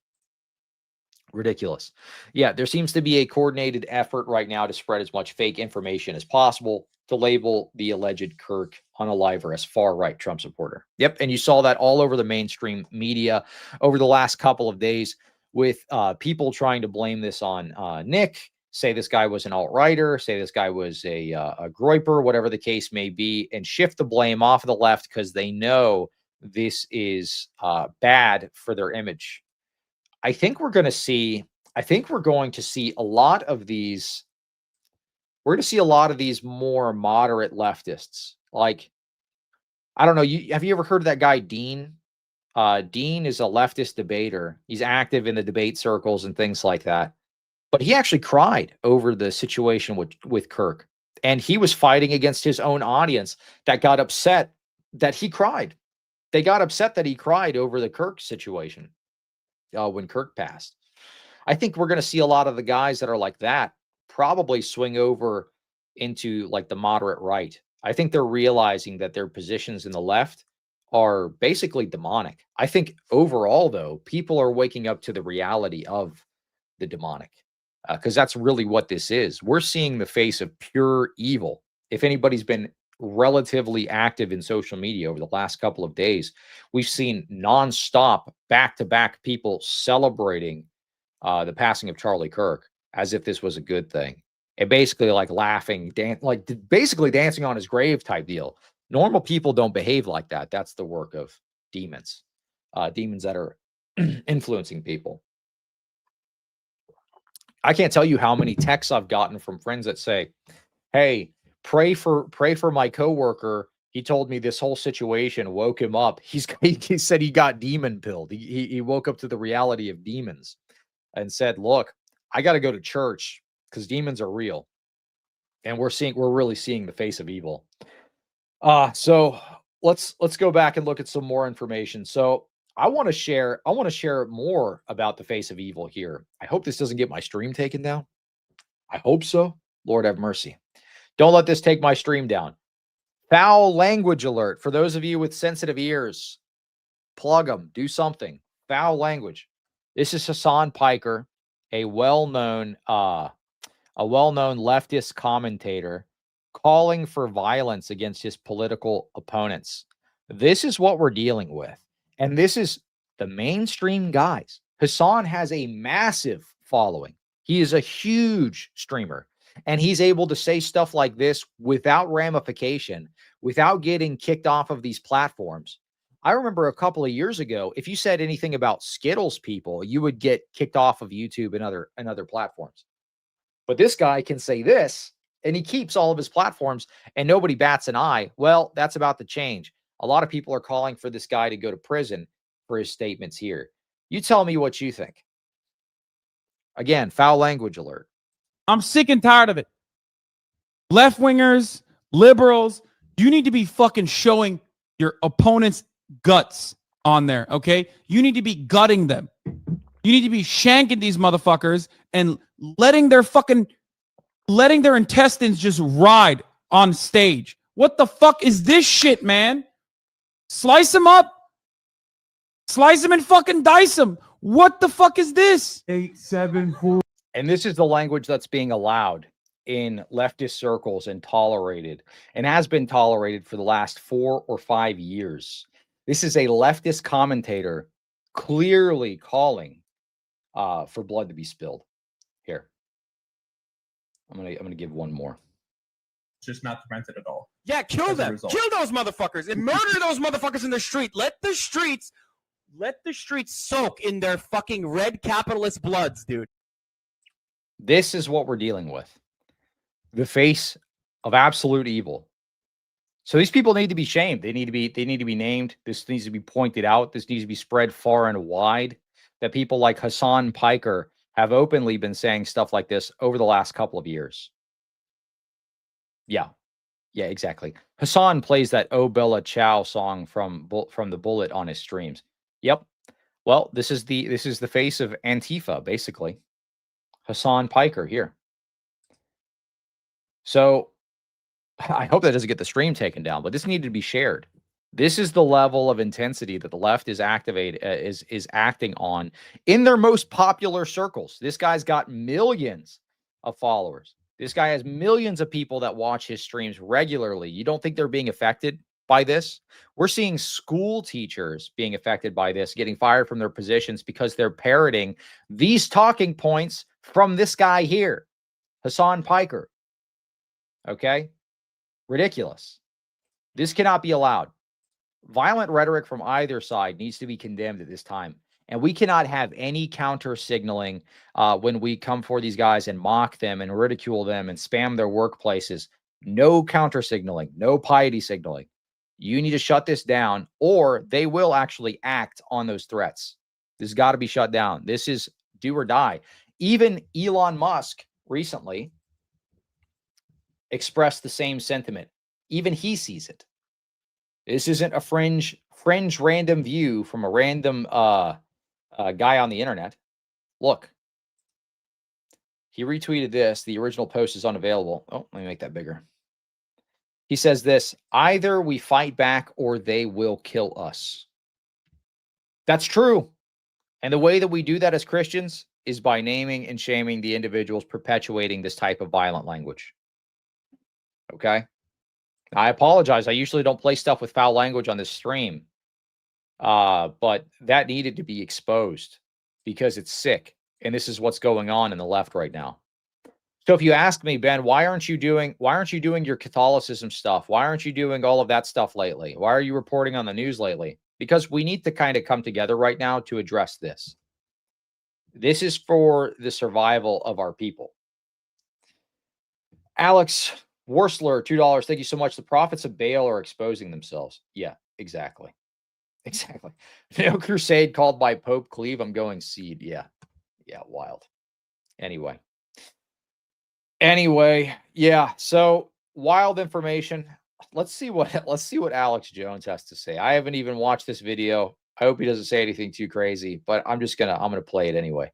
Ridiculous. Yeah, there seems to be a coordinated effort right now to spread as much fake information as possible to label the alleged Kirk unaliver as far-right Trump supporter. Yep, and you saw that all over the mainstream media over the last couple of days with people trying to blame this on Nick, say this guy was an alt-righter, say this guy was a Groyper, whatever the case may be, and shift the blame off of the left because they know this is bad for their image. I think we're going to see a lot of these. We're going to see a lot of these more moderate leftists. Like, I don't know. Have you ever heard of that guy, Dean? Dean is a leftist debater. He's active in the debate circles and things like that. But he actually cried over the situation with Kirk. And he was fighting against his own audience that got upset that he cried. They got upset that he cried over the Kirk situation. When Kirk passed. I think we're going to see a lot of the guys that are like that probably swing over into like the moderate right. I think they're realizing that their positions in the left are basically demonic. I think overall, though, people are waking up to the reality of the demonic because that's really what this is. We're seeing the face of pure evil. If anybody's been relatively active in social media over the last couple of days, we've seen nonstop back-to-back people celebrating the passing of Charlie Kirk as if this was a good thing, and basically like laughing, basically dancing on his grave type deal. Normal people don't behave like that. That's the work of demons, demons that are influencing people. I can't tell you how many texts I've gotten from friends that say, "Hey, pray for my coworker. He told me this whole situation woke him up. He said he got demon pilled. He woke up to the reality of demons and said, "Look, I got to go to church because demons are real." And we're really seeing the face of evil. So let's go back and look at some more information. So I want to share more about the face of evil here. I hope this doesn't get my stream taken down. I hope so. Lord have mercy. Don't let this take my stream down. Foul language alert. For those of you with sensitive ears, plug them, do something. Foul language. This is Hassan Piker, a well-known leftist commentator calling for violence against his political opponents. This is what we're dealing with. And this is the mainstream guys. Hassan has a massive following. He is a huge streamer. And he's able to say stuff like this without ramification, without getting kicked off of these platforms. I remember a couple of years ago, if you said anything about Skittles people, you would get kicked off of YouTube and other platforms. But this guy can say this, and he keeps all of his platforms, and nobody bats an eye. Well, that's about to change. A lot of people are calling for this guy to go to prison for his statements here. You tell me what you think. Again, foul language alert. I'm sick and tired of it. Left-wingers, liberals, you need to be fucking showing your opponent's guts on there, okay? You need to be gutting them. You need to be shanking these motherfuckers and letting their intestines just ride on stage. What the fuck is this shit, man? Slice them up. Slice them and fucking dice them. What the fuck is this? 8, 7, 4. And this is the language that's being allowed in leftist circles and tolerated, and has been tolerated for the last 4 or 5 years. This is a leftist commentator clearly calling for blood to be spilled. Here, I'm gonna give one more. Just not prevented at all. Yeah, kill As a them. result. Kill those motherfuckers and murder those motherfuckers in the street. Let the streets soak in their fucking red capitalist bloods, dude. This is what we're dealing with. The face of absolute evil. So these people need to be shamed. They need to be named. This needs to be pointed out. This needs to be spread far and wide. That people like Hassan Piker have openly been saying stuff like this over the last couple of years. Yeah, exactly. Hassan plays that "Oh Bella Ciao" song from the Bullet on his streams. Yep. Well, this is the face of Antifa, basically. Hassan Piker here. So I hope that doesn't get the stream taken down, but this needed to be shared. This is the level of intensity that the left is acting on in their most popular circles. This guy's got millions of followers. This guy has millions of people that watch his streams regularly. You don't think they're being affected by this? We're seeing school teachers being affected by this, getting fired from their positions because they're parroting these talking points from this guy here, Hassan Piker. Okay? Ridiculous. This cannot be allowed. Violent rhetoric from either side needs to be condemned at this time. And we cannot have any counter signaling when we come for these guys and mock them and ridicule them and spam their workplaces. No counter signaling, no piety signaling. You need to shut this down, or they will actually act on those threats. This has got to be shut down. This is do or die. Even Elon Musk recently expressed the same sentiment. Even he sees it. This isn't a fringe random view from a random guy on the internet. Look, he retweeted this. The original post is unavailable. Oh, let me make that bigger. He says this: either we fight back or they will kill us. That's true. And the way that we do that as Christians is by naming and shaming the individuals perpetuating this type of violent language. Okay? I apologize. I usually don't play stuff with foul language on this stream. But that needed to be exposed because it's sick. And this is what's going on in the left right now. So if you ask me, Ben, why aren't you doing your Catholicism stuff? Why aren't you doing all of that stuff lately? Why are you reporting on the news lately? Because we need to kind of come together right now to address this. This is for the survival of our people. Alex Worstler, $2. Thank you so much. The prophets of Baal are exposing themselves. Yeah, exactly. Exactly. No crusade called by Pope Cleve. I'm going seed. Yeah. Yeah, wild. Anyway, yeah. So wild information. Let's see what Alex Jones has to say. I haven't even watched this video. I hope he doesn't say anything too crazy, but I'm gonna play it anyway.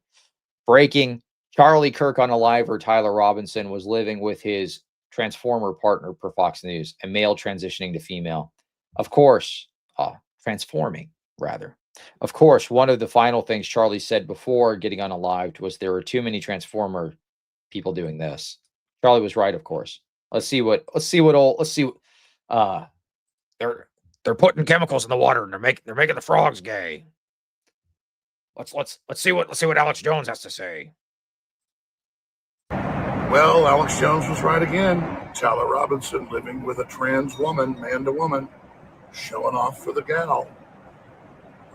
Breaking: Charlie Kirk on a live where Tyler Robinson was living with his transformer partner per Fox News, and male transitioning to female. Of course, transforming rather. Of course, one of the final things Charlie said before getting unalived was there were too many transformer people doing this. Charlie was right, of course. They're putting chemicals in the water and they're making the frogs gay. Let's see what Alex Jones has to say. Well, Alex Jones was right again. Tyler Robinson living with a trans woman, man to woman, showing off for the gal.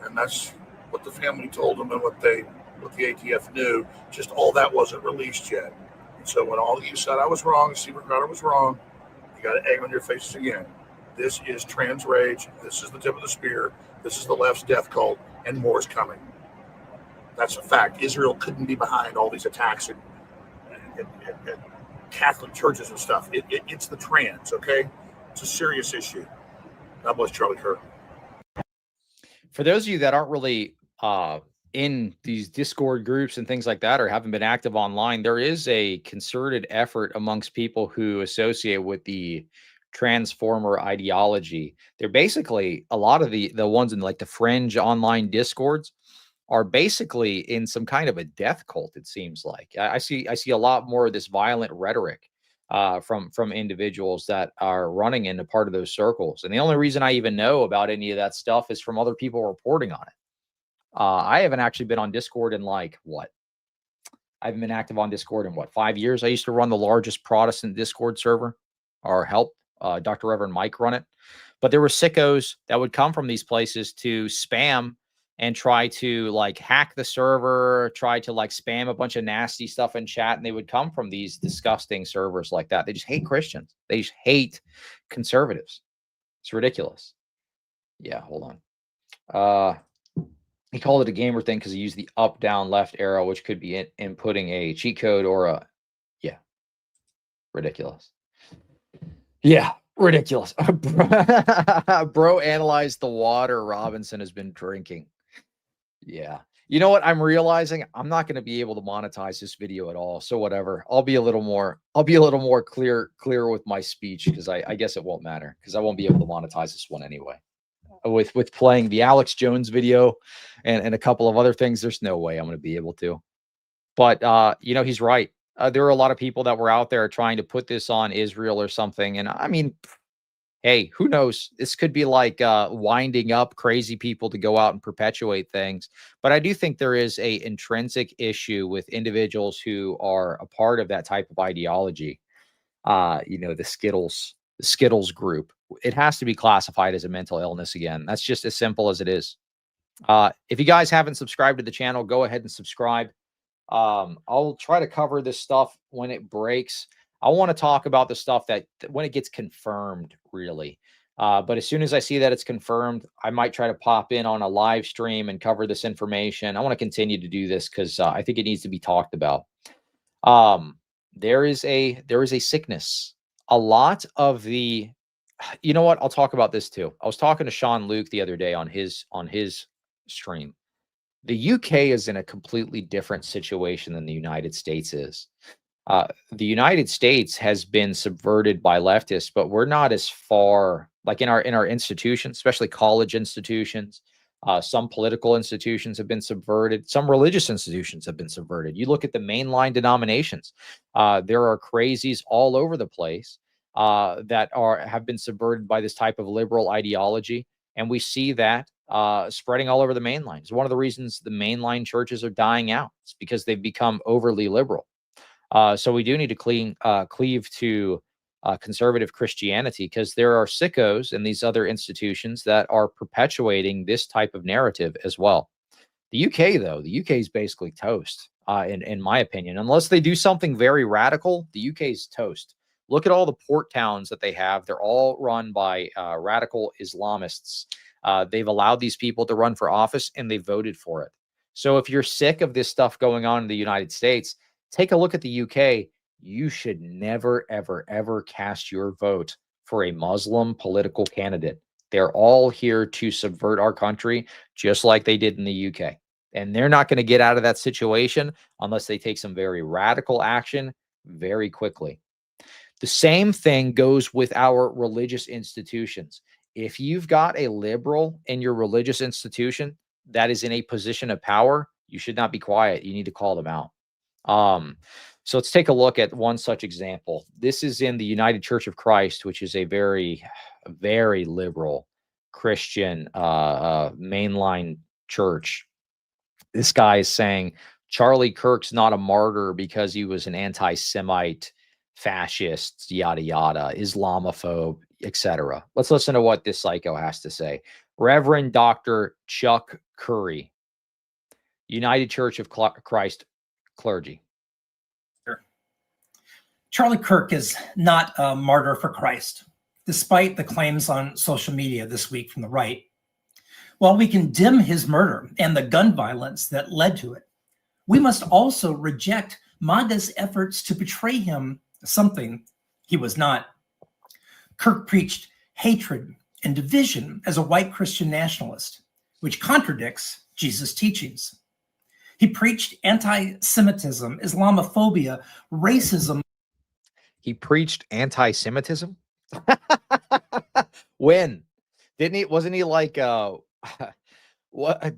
And that's what the family told him and what the ATF knew. Just all that wasn't released yet. And so when all of you said I was wrong, Steve Carter was wrong, you got egg on your faces again. This is trans rage. This is the tip of the spear. This is the left's death cult, and more is coming. That's a fact. Israel couldn't be behind all these attacks and Catholic churches and stuff. It's the trans, okay? It's a serious issue. God bless Charlie Kirk. For those of you that aren't really in these Discord groups and things like that, or haven't been active online, there is a concerted effort amongst people who associate with the transformer ideology. They're basically, a lot of the ones in like the fringe online Discords are basically in some kind of a death cult. It seems like I see a lot more of this violent rhetoric from individuals that are running into part of those circles. And the only reason I even know about any of that stuff is from other people reporting on it. I haven't actually been on Discord in I haven't been active on Discord in 5 years. I used to run the largest Protestant Discord server, or help Dr. Reverend Mike run it. But there were sickos that would come from these places to spam and try to hack the server, try to spam a bunch of nasty stuff in chat. And they would come from these disgusting servers like that. They just hate Christians. They just hate conservatives. It's ridiculous. Yeah, hold on. He called it a gamer thing because he used the up, down, left arrow, which could be inputting a cheat code or yeah, ridiculous. Yeah, ridiculous. Bro analyzed the water Robinson has been drinking. Yeah. You know what? I'm realizing I'm not going to be able to monetize this video at all. So whatever. I'll be a little more clear with my speech, because I guess it won't matter, because I won't be able to monetize this one anyway. With playing the Alex Jones video and a couple of other things, there's no way I'm going to be able to. But he's right. There are a lot of people that were out there trying to put this on Israel or something. And I mean, hey, who knows? This could be winding up crazy people to go out and perpetuate things. But I do think there is a intrinsic issue with individuals who are a part of that type of ideology. The Skittles group. It has to be classified as a mental illness again. That's just as simple as it is. If you guys haven't subscribed to the channel, go ahead and subscribe. I'll try to cover this stuff when it breaks. I want to talk about the stuff that when it gets confirmed, really. But as soon as I see that it's confirmed, I might try to pop in on a live stream and cover this information. I want to continue to do this because I think it needs to be talked about. There is a sickness. A lot of the, you know what? I'll talk about this too. I was talking to Sean Luke the other day on his stream. The UK is in a completely different situation than the United States is. The United States has been subverted by leftists, but we're not as far, in our institutions, especially college institutions. Some political institutions have been subverted. Some religious institutions have been subverted. You look at the mainline denominations. There are crazies all over the place that have been subverted by this type of liberal ideology. And we see that spreading all over the mainline. It's one of the reasons the mainline churches are dying out. It's because they've become overly liberal. So we do need to cleave to conservative Christianity, because there are sickos in these other institutions that are perpetuating this type of narrative as well. The UK, though, the UK is basically toast, in my opinion. Unless they do something very radical, the UK is toast. Look at all the port towns that they have. They're all run by radical Islamists. They've allowed these people to run for office, and they voted for it. So if you're sick of this stuff going on in the United States, take a look at the UK. You should never, ever, ever cast your vote for a Muslim political candidate. They're all here to subvert our country, just like they did in the UK. And they're not going to get out of that situation unless they take some very radical action very quickly. The same thing goes with our religious institutions. If you've got a liberal in your religious institution that is in a position of power, you should not be quiet. You need to call them out. So let's take a look at one such example. This is in the United Church of Christ, which is a very, very liberal Christian mainline church. This guy is saying Charlie Kirk's not a martyr because he was an anti-Semite, fascist, yada, yada, Islamophobe, etc. Let's listen to what this psycho has to say. Reverend Dr. Chuck Curry, United Church of Christ Clergy. Charlie Kirk is not a martyr for Christ, despite the claims on social media this week from the right. While we condemn his murder and the gun violence that led to it, we must also reject MAGA's efforts to portray him as something he was not. Kirk preached hatred and division as a white Christian nationalist, which contradicts Jesus' teachings. He preached anti-Semitism, Islamophobia, racism. He preached anti-Semitism? When? Didn't he? Wasn't he like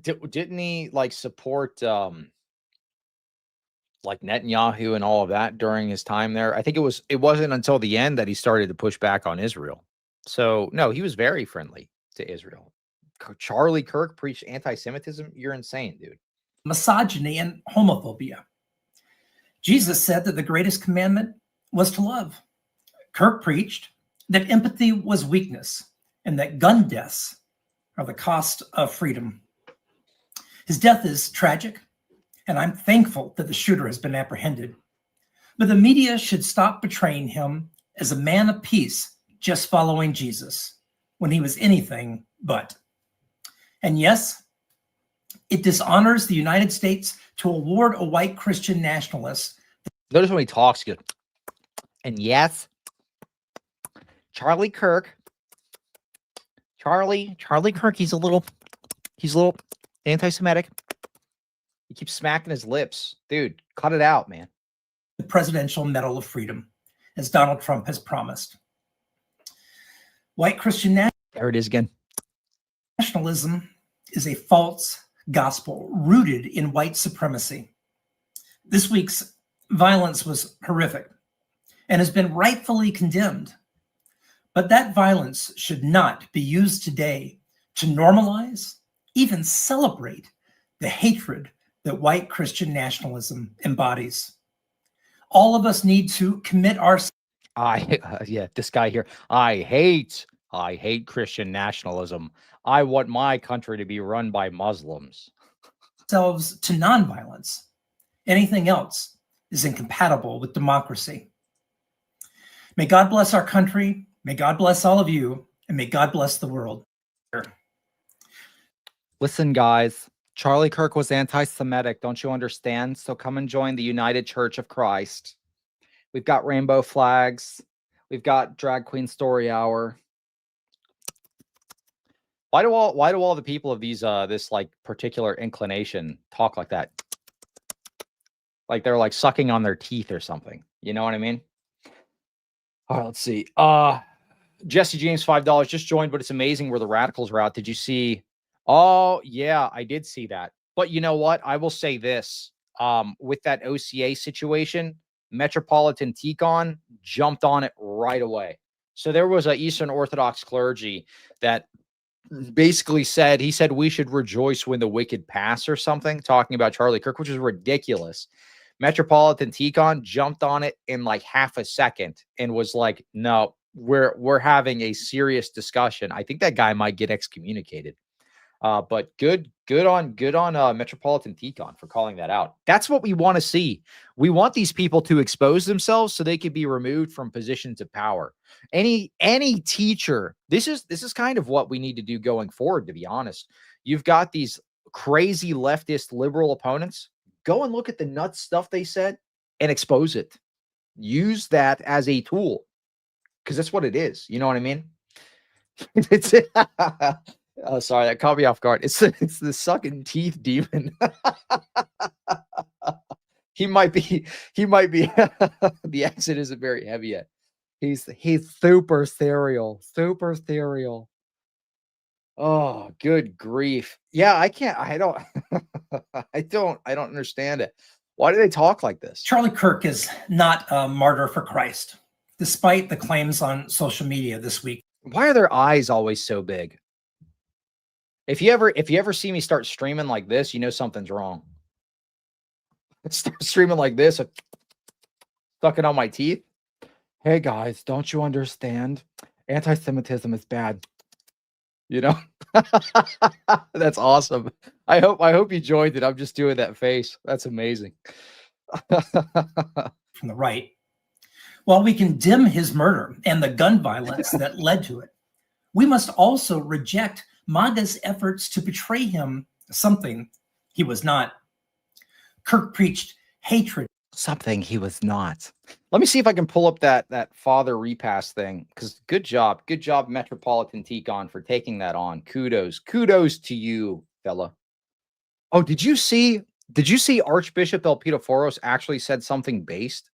didn't he like support like Netanyahu and all of that during his time there? I think it wasn't until the end that he started to push back on Israel. So no, he was very friendly to Israel. Charlie Kirk preached anti-Semitism? You're insane, dude. Misogyny and homophobia. Jesus said that the greatest commandment was to love. Kirk preached that empathy was weakness and that gun deaths are the cost of freedom. His death is tragic, and I'm thankful that the shooter has been apprehended. But the media should stop portraying him as a man of peace just following Jesus when he was anything but. And yes, it dishonors the United States to award a white Christian nationalist. Notice when he talks, he goes, and yes, Charlie Kirk, Charlie Kirk, he's a little anti-Semitic. He keeps smacking his lips. Dude, cut it out, man. The Presidential Medal of Freedom, as Donald Trump has promised. White Christian there it is again. Nationalism is a false gospel rooted in white supremacy. This week's violence was horrific and has been rightfully condemned. But that violence should not be used today to normalize, even celebrate the hatred that white Christian nationalism embodies. All of us need to commit ourselves. Yeah, this guy here. I hate Christian nationalism. I want my country to be run by Muslims. To nonviolence. Anything else is incompatible with democracy. May God bless our country. May God bless all of you. And may God bless the world. Listen, guys, Charlie Kirk was anti-Semitic. Don't you understand? So come and join the United Church of Christ. We've got rainbow flags. We've got drag queen story hour. Why do all the people of these this like particular inclination talk like that? Like they're like sucking on their teeth or something. You know what I mean? All right, let's see. Jesse James, $5 just joined, but it's amazing where the radicals are out. Did you see? Oh, yeah, I did see that. But you know what? I will say this. With that OCA situation, Metropolitan Tikon jumped on it right away. So there was a Eastern Orthodox clergy that basically said, he said we should rejoice when the wicked pass or something, talking about Charlie Kirk, which is ridiculous Metropolitan Ticon jumped on it in like half a second and was like, no, we're having a serious discussion. I think that guy might get excommunicated. But good on Metropolitan Ticon for calling that out. That's what we want to see. We want these people to expose themselves so they can be removed from positions of power. Any teacher, this is kind of what we need to do going forward, to be honest. You've got these crazy leftist liberal opponents. Go and look at the nuts stuff they said and expose it. Use that as a tool, because that's what it is. You know what I mean? It's oh, sorry, that caught me off guard. It's the sucking teeth demon. he might be the accent isn't very heavy yet. He's super ethereal. Oh, good grief. Yeah, I don't I don't understand it. Why do they talk like this? Charlie Kirk is not a martyr for Christ, despite the claims on social media this week. Why are their eyes always so big? If you ever see me start streaming like this, you know something's wrong. Start streaming like this, sucking on my teeth. Hey guys, don't you understand? Anti-Semitism is bad. You know? That's awesome. I hope you joined it. I'm just doing that face. That's amazing. From the right. While we condemn his murder and the gun violence that led to it, we must also reject MAGA's efforts to portray him something he was not. Kirk preached hatred. Something he was not. Let me see if I can pull up that father repass thing, because good job Metropolitan Ticon for taking that on. Kudos to you, fella. Oh, did you see Archbishop Elpidophoros actually said something based?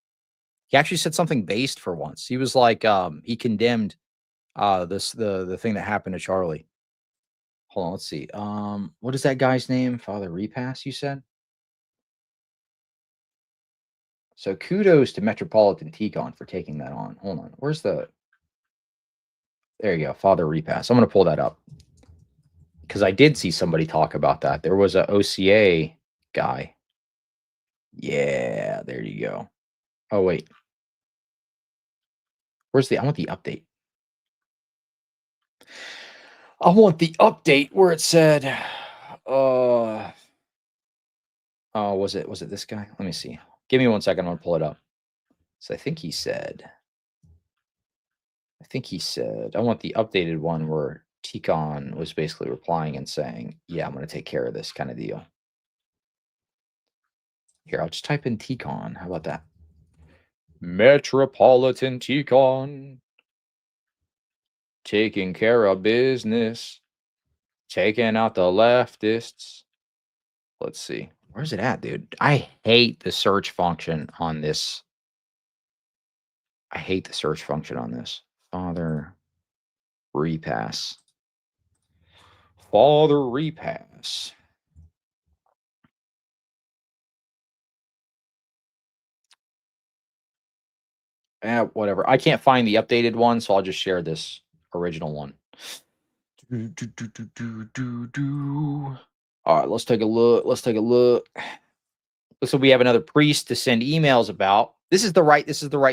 He actually said something based for once. He was like, he condemned the thing that happened to Charlie. Hold on, let's see. What is that guy's name? Father Repass, you said? So kudos to Metropolitan Ticon for taking that on. Hold on. Where's the... There you go. Father Repass. I'm going to pull that up, because I did see somebody talk about that. There was a OCA guy. Yeah, there you go. Oh, wait. Where's the... I want the update. I want the update where it said... Oh, was it this guy? Let me see. Give me 1 second. I'm going to pull it up. So I think he said, I want the updated one where Ticon was basically replying and saying, yeah, I'm going to take care of this kind of deal. Here, I'll just type in Ticon. How about that? Metropolitan Ticon. Taking care of business. Taking out the leftists. Let's see. Where's it at, dude? I hate the search function on this. Father Repass. Father Repass. Whatever. I can't find the updated one, so I'll just share this original one. All right, let's take a look. Looks like we have another priest to send emails about. This is the right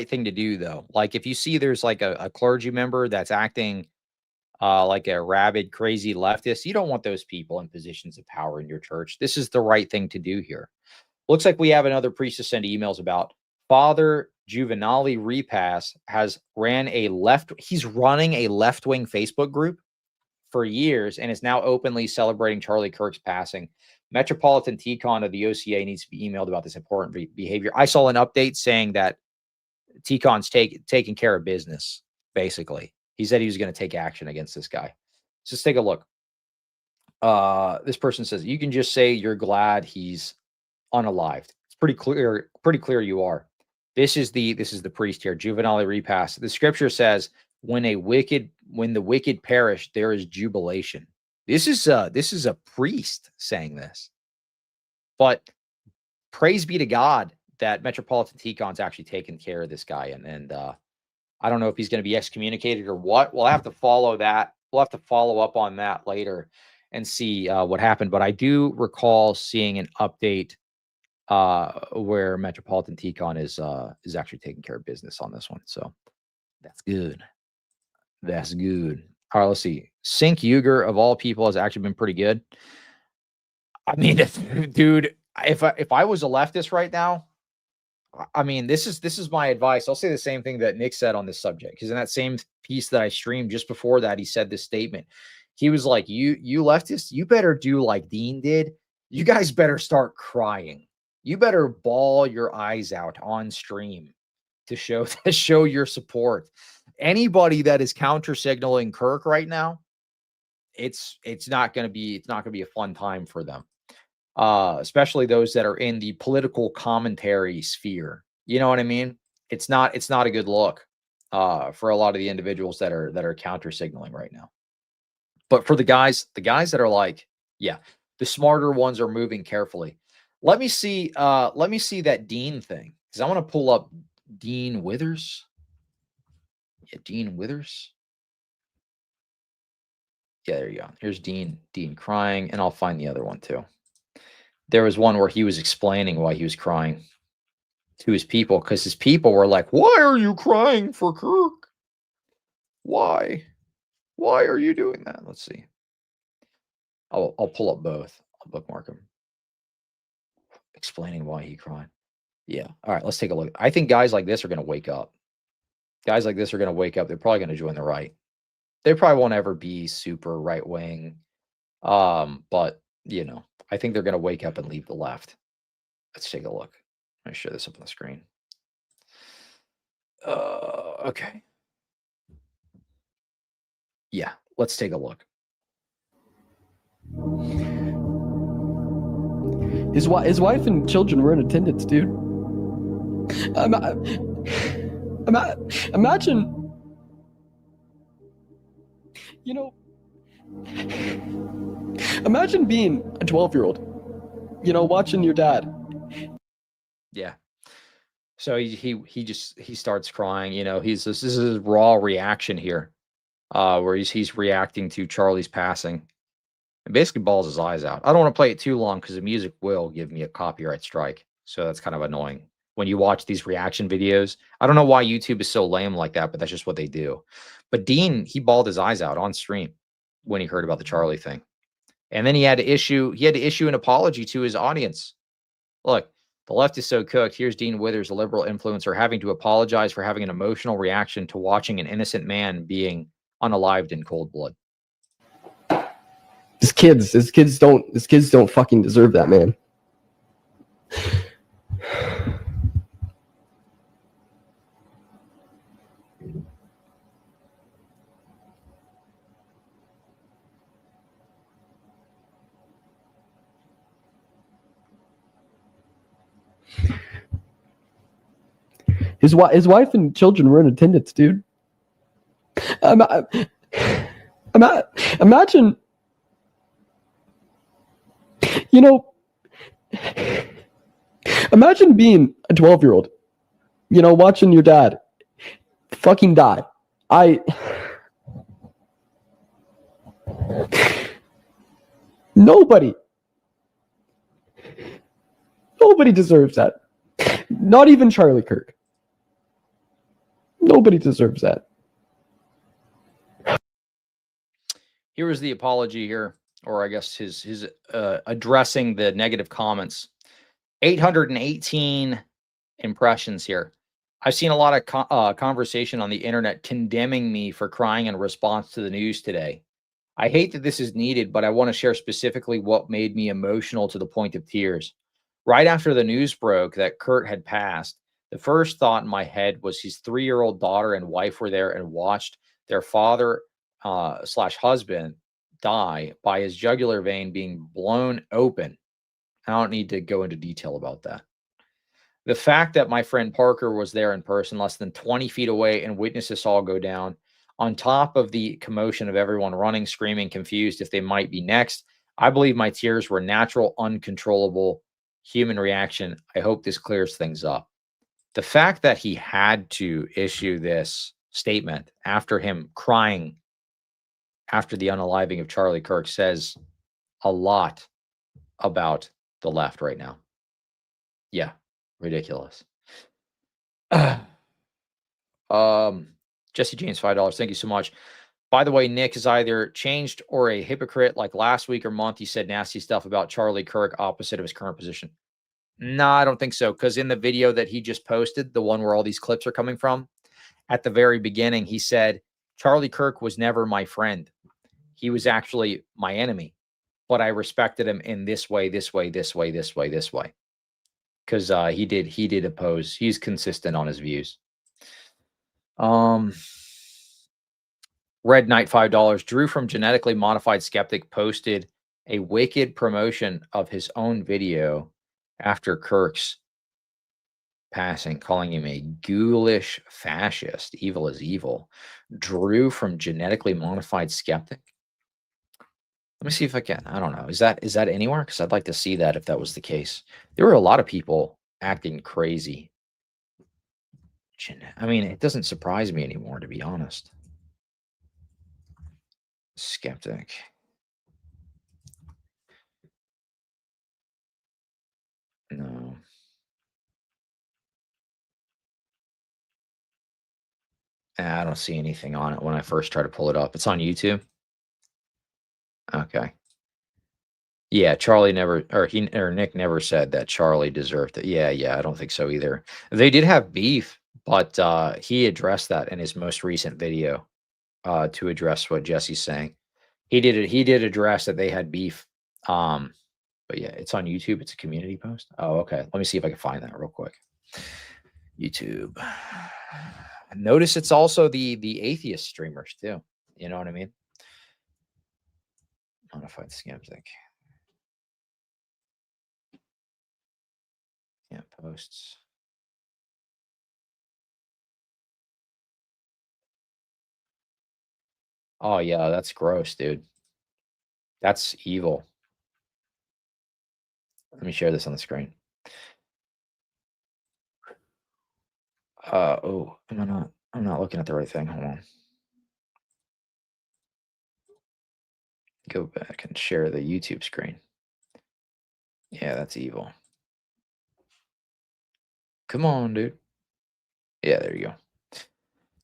thing to do, though. Like, if you see there's like a clergy member that's acting like a rabid, crazy leftist, you don't want those people in positions of power in your church. This is the right thing to do here. Looks like we have another priest to send emails about. Father Juvenali Repass he's running a left-wing Facebook group for years and is now openly celebrating Charlie Kirk's passing. Metropolitan Ticon of the OCA needs to be emailed about this important behavior. I saw an update saying that Ticon's taking care of business, basically. He said he was going to take action against this guy. So let's take a look. This person says, you can just say you're glad he's unalived. It's pretty clear you are. This is the priest here, Juvenile Repass. The scripture says, when the wicked perish, there is jubilation. This is a priest saying this. But praise be to God that Metropolitan Ticon's actually taken care of this guy. And I don't know if he's going to be excommunicated or what. We'll have to follow that. We'll have to follow up on that later and see what happened. But I do recall seeing an update where Metropolitan Ticon is actually taking care of business on this one. So that's good. That's good. All right, let's see. Sink Uger of all people has actually been pretty good. I mean, dude, if I was a leftist right now, I mean, this is my advice. I'll say the same thing that Nick said on this subject, because in that same piece that I streamed just before that, he said this statement. He was like, you leftists, you better do like Dean did. You guys better start crying. You better bawl your eyes out on stream to show your support. Anybody that is counter signaling Kirk right now, it's not going to be a fun time for them. Especially those that are in the political commentary sphere. You know what I mean? It's not a good look for a lot of the individuals that are counter signaling right now. But for the guys that are like, yeah, the smarter ones are moving carefully. Let me see that Dean thing, because I want to pull up Dean Withers. Yeah, Dean Withers. Yeah, there you go. Here's Dean crying, and I'll find the other one too. There was one where he was explaining why he was crying to his people, because his people were like, "Why are you crying for Kirk? Why are you doing that?" Let's see. I'll pull up both. I'll bookmark them. Explaining why he cried. Yeah. All right, let's take a look. I think guys like this are going to wake up. Guys like this are going to wake up. They're probably going to join the right. They probably won't ever be super right wing. But you know, I think they're going to wake up and leave the left. Let's take a look. Let me show this up on the screen. Okay. Yeah, let's take a look. His wife and children were in attendance, dude. Imagine, you know, imagine being a 12-year-old, you know, watching your dad. Yeah. So he starts crying. You know, this is his raw reaction here, where he's reacting to Charlie's passing. And basically balls his eyes out. I don't want to play it too long because the music will give me a copyright strike. So that's kind of annoying when you watch these reaction videos. I don't know why YouTube is so lame like that, but that's just what they do. But Dean, he bawled his eyes out on stream when he heard about the Charlie thing. And then he had to issue an apology to his audience. Look, the left is so cooked. Here's Dean Withers, a liberal influencer, having to apologize for having an emotional reaction to watching an innocent man being unalived in cold blood. His kids don't fucking deserve that, man. His wife and children were in attendance, dude. Imagine, you know, imagine being a 12-year-old, you know, watching your dad fucking die. Nobody deserves that. Not even Charlie Kirk. Nobody deserves that. Here was the apology here, or I guess his addressing the negative comments. 818 impressions here. I've seen a lot of conversation on the internet condemning me for crying in response to the news today. I hate that this is needed, but I want to share specifically what made me emotional to the point of tears. Right after the news broke that Kurt had passed, the first thought in my head was his 3-year-old daughter and wife were there and watched their father / husband die by his jugular vein being blown open. I don't need to go into detail about that. The fact that my friend Parker was there in person, less than 20 feet away, and witnessed this all go down, on top of the commotion of everyone running, screaming, confused if they might be next, I believe my tears were natural, uncontrollable human reaction. I hope this clears things up. The fact that he had to issue this statement after him crying after the unaliving of Charlie Kirk says a lot about the left right now. Yeah, ridiculous. Jesse James, $5. Thank you so much. By the way, Nick is either changed or a hypocrite. Like last week or month, he said nasty stuff about Charlie Kirk, opposite of his current position. No, I don't think so. Because in the video that he just posted, the one where all these clips are coming from, at the very beginning, he said, Charlie Kirk was never my friend. He was actually my enemy. But I respected him in this way, this way, this way, this way, this way. Because he did oppose. He's consistent on his views. Red Knight, $5. Drew from Genetically Modified Skeptic posted a wicked promotion of his own video after Kirk's passing, calling him a ghoulish fascist. Evil is evil. Drew from Genetically Modified Skeptic. Let me see if I can. I don't know. Is that anywhere? Because I'd like to see that if that was the case. There were a lot of people acting crazy. I mean, it doesn't surprise me anymore, to be honest. Skeptic. No. I don't see anything on it when I first try to pull it up. It's on YouTube. Okay. Yeah, Charlie never, or Nick never said that Charlie deserved it. Yeah, I don't think so either. They did have beef, but he addressed that in his most recent video to address what Jesse's saying. He did address that they had beef. But yeah, it's on YouTube. It's a community post. Oh, okay. Let me see if I can find that real quick. YouTube. Notice it's also the atheist streamers too. You know what I mean? Modified skeptic. Yeah, posts. Oh yeah, that's gross, dude. That's evil. Let me share this on the screen. Oh, I'm not looking at the right thing. Hold on. Go back and share the YouTube screen. Yeah, that's evil. Come on, dude. Yeah, there you go.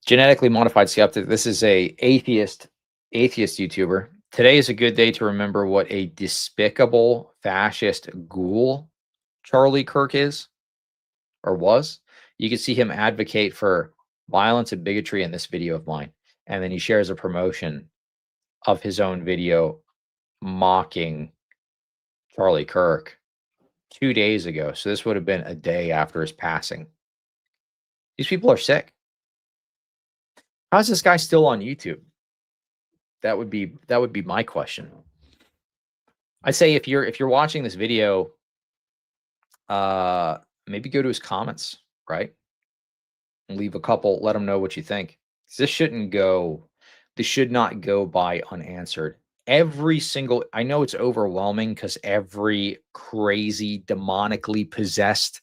Genetically Modified Skeptic. This is a atheist YouTuber. Today is a good day to remember what a despicable fascist ghoul Charlie Kirk is or was. You can see him advocate for violence and bigotry in this video of mine. And then he shares a promotion of his own video mocking Charlie Kirk 2 days ago. So this would have been a day after his passing. These people are sick. How's this guy still on YouTube? That would be my question. I'd say if you're watching this video, maybe go to his comments, right? And leave a couple, let him know what you think. This should not go by unanswered. Every single, I know it's overwhelming because every crazy, demonically possessed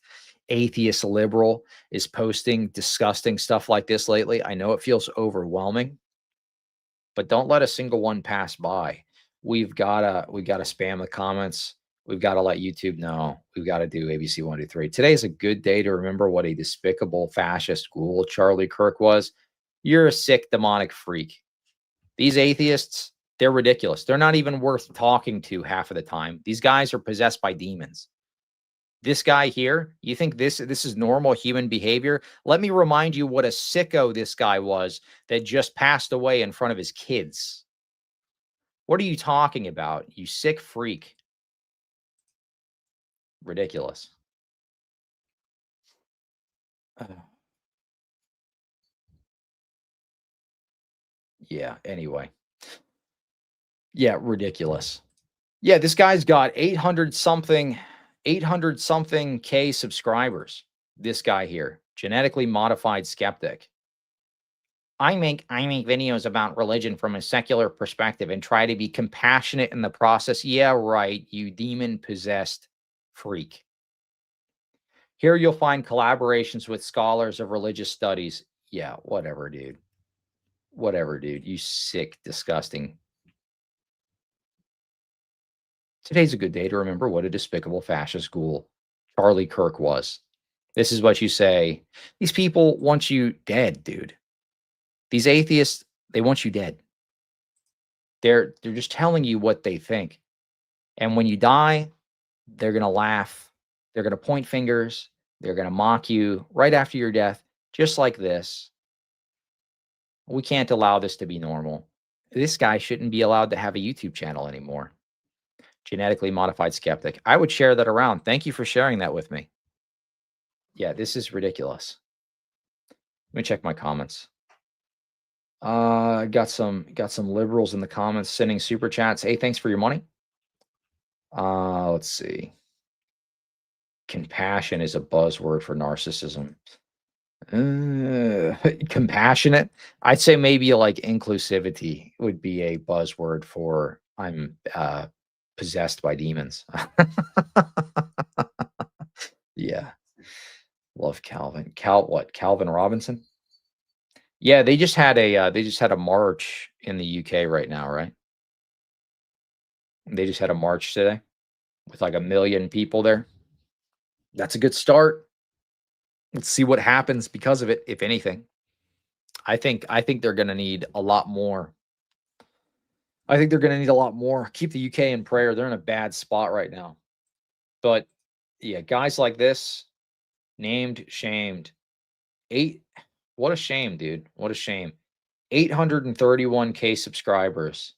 atheist liberal is posting disgusting stuff like this lately. I know it feels overwhelming, but don't let a single one pass by. We've gotta spam the comments. We've got to let YouTube know. We've got to do ABC 1, 2, 3. Today is a good day to remember what a despicable fascist ghoul Charlie Kirk was. You're a sick demonic freak. These atheists, they're ridiculous. They're not even worth talking to half of the time. These guys are possessed by demons. This guy here, you think this is normal human behavior? Let me remind you what a sicko this guy was that just passed away in front of his kids. What are you talking about, you sick freak? Ridiculous. Yeah, anyway. Yeah, ridiculous. Yeah, this guy's got 800 something K subscribers. This guy here, Genetically Modified Skeptic. I make videos about religion from a secular perspective and try to be compassionate in the process. Yeah, right, you demon-possessed freak. Here you'll find collaborations with scholars of religious studies. Yeah, whatever, dude. Whatever, dude. You sick, disgusting. Today's a good day to remember what a despicable fascist ghoul Charlie Kirk was. This is what you say. These people want you dead, dude. These atheists, they want you dead. They're just telling you what they think. And when you die, they're going to laugh. They're going to point fingers. They're going to mock you right after your death, just like this. We can't allow this to be normal. This guy shouldn't be allowed to have a YouTube channel anymore. Genetically modified skeptic. I would share that around. Thank you for sharing that with me. Yeah, this is ridiculous. Let me check my comments. Got some liberals in the comments sending super chats. Hey, thanks for your money. Let's see. Compassion is a buzzword for narcissism. Compassionate. I'd say maybe like inclusivity would be a buzzword for I'm possessed by demons. Yeah. Love Calvin. Calvin Robinson? Yeah, they just had a march in the UK right now, right? They just had a march today with like 1 million people there. That's a good start. Let's see what happens because of it, if anything. I think they're going to need a lot more. I think they're going to need a lot more. Keep the UK in prayer. They're in a bad spot right now. But yeah, guys like this, named, shamed. What a shame, dude. What a shame. 831K subscribers.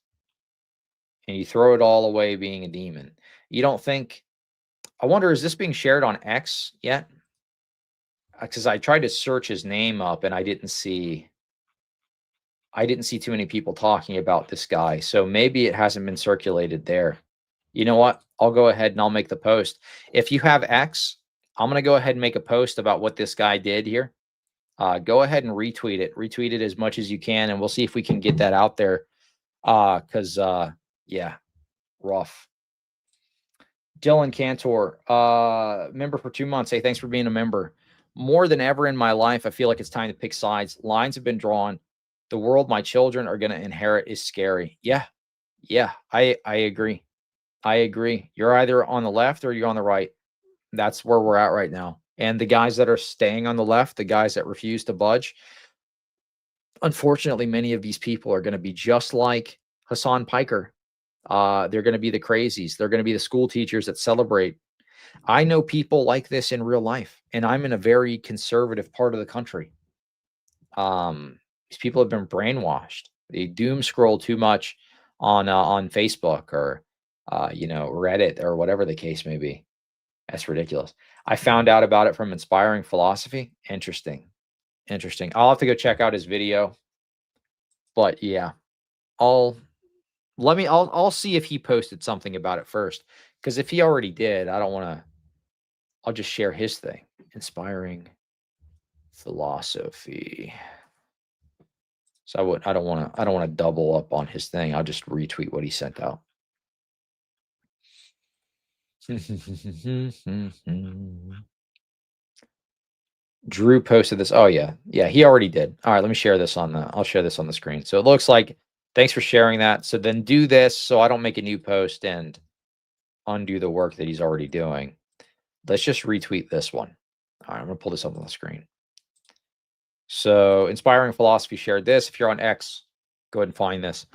And you throw it all away being a demon. You don't think, I wonder, is this being shared on X yet? Because I tried to search his name up and I didn't see too many people talking about this guy. So maybe it hasn't been circulated there. You know what? I'll go ahead and I'll make the post. If you have X, I'm going to go ahead and make a post about what this guy did here. Go ahead and retweet it. Retweet it as much as you can, and we'll see if we can get that out there. Yeah, rough. Dylan Cantor, member for 2 months. Hey, thanks for being a member. More than ever in my life, I feel like it's time to pick sides. Lines have been drawn. The world my children are going to inherit is scary. Yeah, I agree. I agree. You're either on the left or you're on the right. That's where we're at right now. And the guys that are staying on the left, the guys that refuse to budge, unfortunately, many of these people are going to be just like Hassan Piker. They're going to be the crazies. They're going to be the school teachers that celebrate. I know people like this in real life, and I'm in a very conservative part of the country. These people have been brainwashed. They doom scroll too much on Facebook or Reddit or whatever the case may be. That's ridiculous. I found out about it from Inspiring Philosophy. Interesting. I'll have to go check out his video. But yeah, I'll see if he posted something about it first. Because if he already did, I'll just share his thing. Inspiring Philosophy. So I don't want to double up on his thing. I'll just retweet what he sent out. Drew posted this. Oh yeah, he already did. All right, let me share this I'll share this on the screen. So it looks like, thanks for sharing that. So then do this so I don't make a new post and undo the work that he's already doing. Let's just retweet this one. All right, I'm gonna pull this up on the screen. So Inspiring Philosophy shared this. If you're on X, go ahead and find this.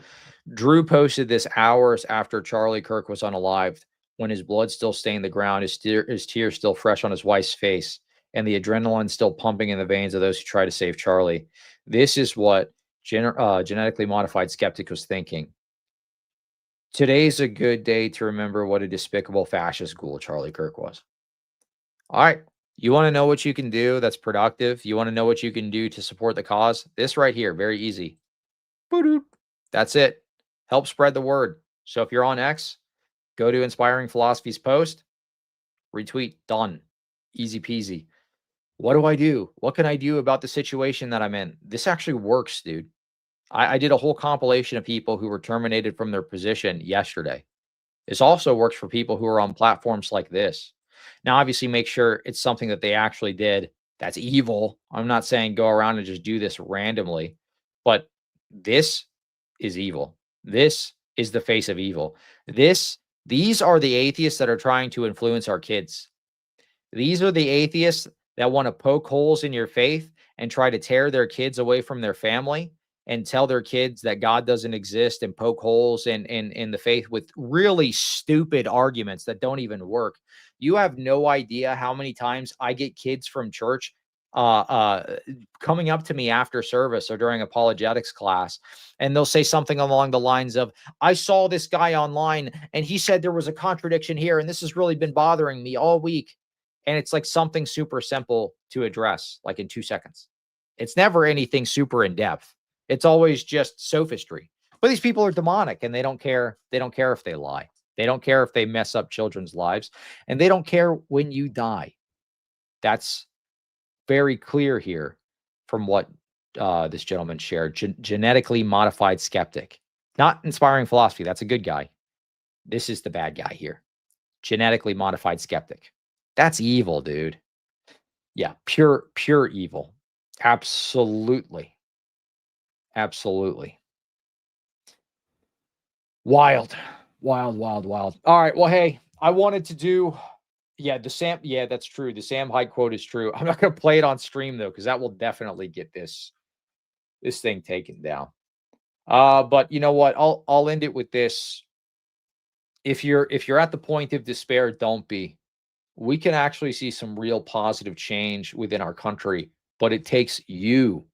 Drew posted this hours after Charlie Kirk was unalived, when his blood still stained the ground, his tears still fresh on his wife's face, and the adrenaline still pumping in the veins of those who try to save Charlie. This is what genetically modified skeptic was thinking. Today's a good day to remember what a despicable fascist ghoul Charlie Kirk was. All right. You want to know what you can do that's productive? You want to know what you can do to support the cause? This right here, very easy. That's it. Help spread the word. So if you're on X, go to Inspiring Philosophy's post, retweet, done. Easy peasy. What do I do? What can I do about the situation that I'm in? This actually works, dude. I did a whole compilation of people who were terminated from their position yesterday. This also works for people who are on platforms like this. Now, obviously, make sure it's something that they actually did that's evil. I'm not saying go around and just do this randomly, but this is evil. This is the face of evil. These are the atheists that are trying to influence our kids. These are the atheists that want to poke holes in your faith and try to tear their kids away from their family and tell their kids that God doesn't exist and poke holes in the faith with really stupid arguments that don't even work. You have no idea how many times I get kids from church coming up to me after service or during apologetics class, and they'll say something along the lines of, I saw this guy online and he said there was a contradiction here, and this has really been bothering me all week. And it's like something super simple to address, like in 2 seconds. It's never anything super in depth. It's always just sophistry. But these people are demonic, and they don't care. They don't care if they lie. They don't care if they mess up children's lives, and they don't care when you die. That's very clear here from what this gentleman shared. Genetically modified skeptic, not inspiring philosophy. That's a good guy. This is the bad guy here. Genetically modified skeptic. That's evil, dude. Yeah, pure evil. Absolutely. Absolutely. Wild. All right. Well, hey, I wanted to do, yeah, that's true. The Sam Hyde quote is true. I'm not going to play it on stream though, because that will definitely get this thing taken down. But you know what? I'll end it with this. If you're at the point of despair, don't be. We can actually see some real positive change within our country, but it takes you,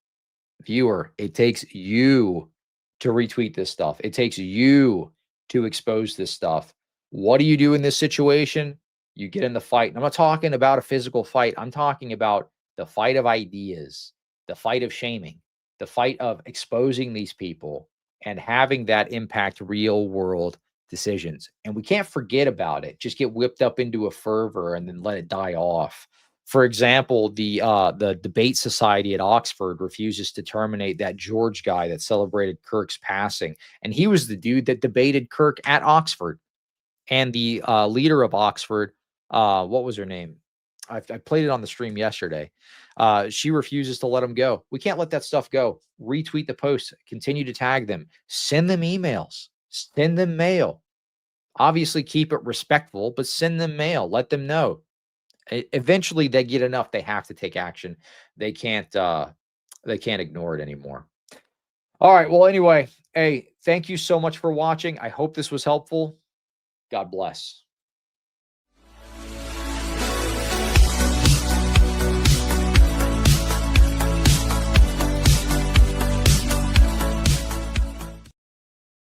viewer, it takes you to retweet this stuff. It takes you to expose this stuff. What do you do in this situation? You get in the fight. And I'm not talking about a physical fight. I'm talking about the fight of ideas, the fight of shaming, the fight of exposing these people and having that impact real world decisions. And we can't forget about it. Just get whipped up into a fervor and then let it die off. For example, the debate society at Oxford refuses to terminate that George guy that celebrated Kirk's passing. And he was the dude that debated Kirk at Oxford. And the leader of Oxford, what was her name? I played it on the stream yesterday. She refuses to let him go. We can't let that stuff go. Retweet the post. Continue to tag them. Send them emails. Send them mail. Obviously, keep it respectful, but send them mail. Let them know. Eventually, they get enough. They have to take action. They can't ignore it anymore. All right. Well, anyway, hey, thank you so much for watching. I hope this was helpful. God bless.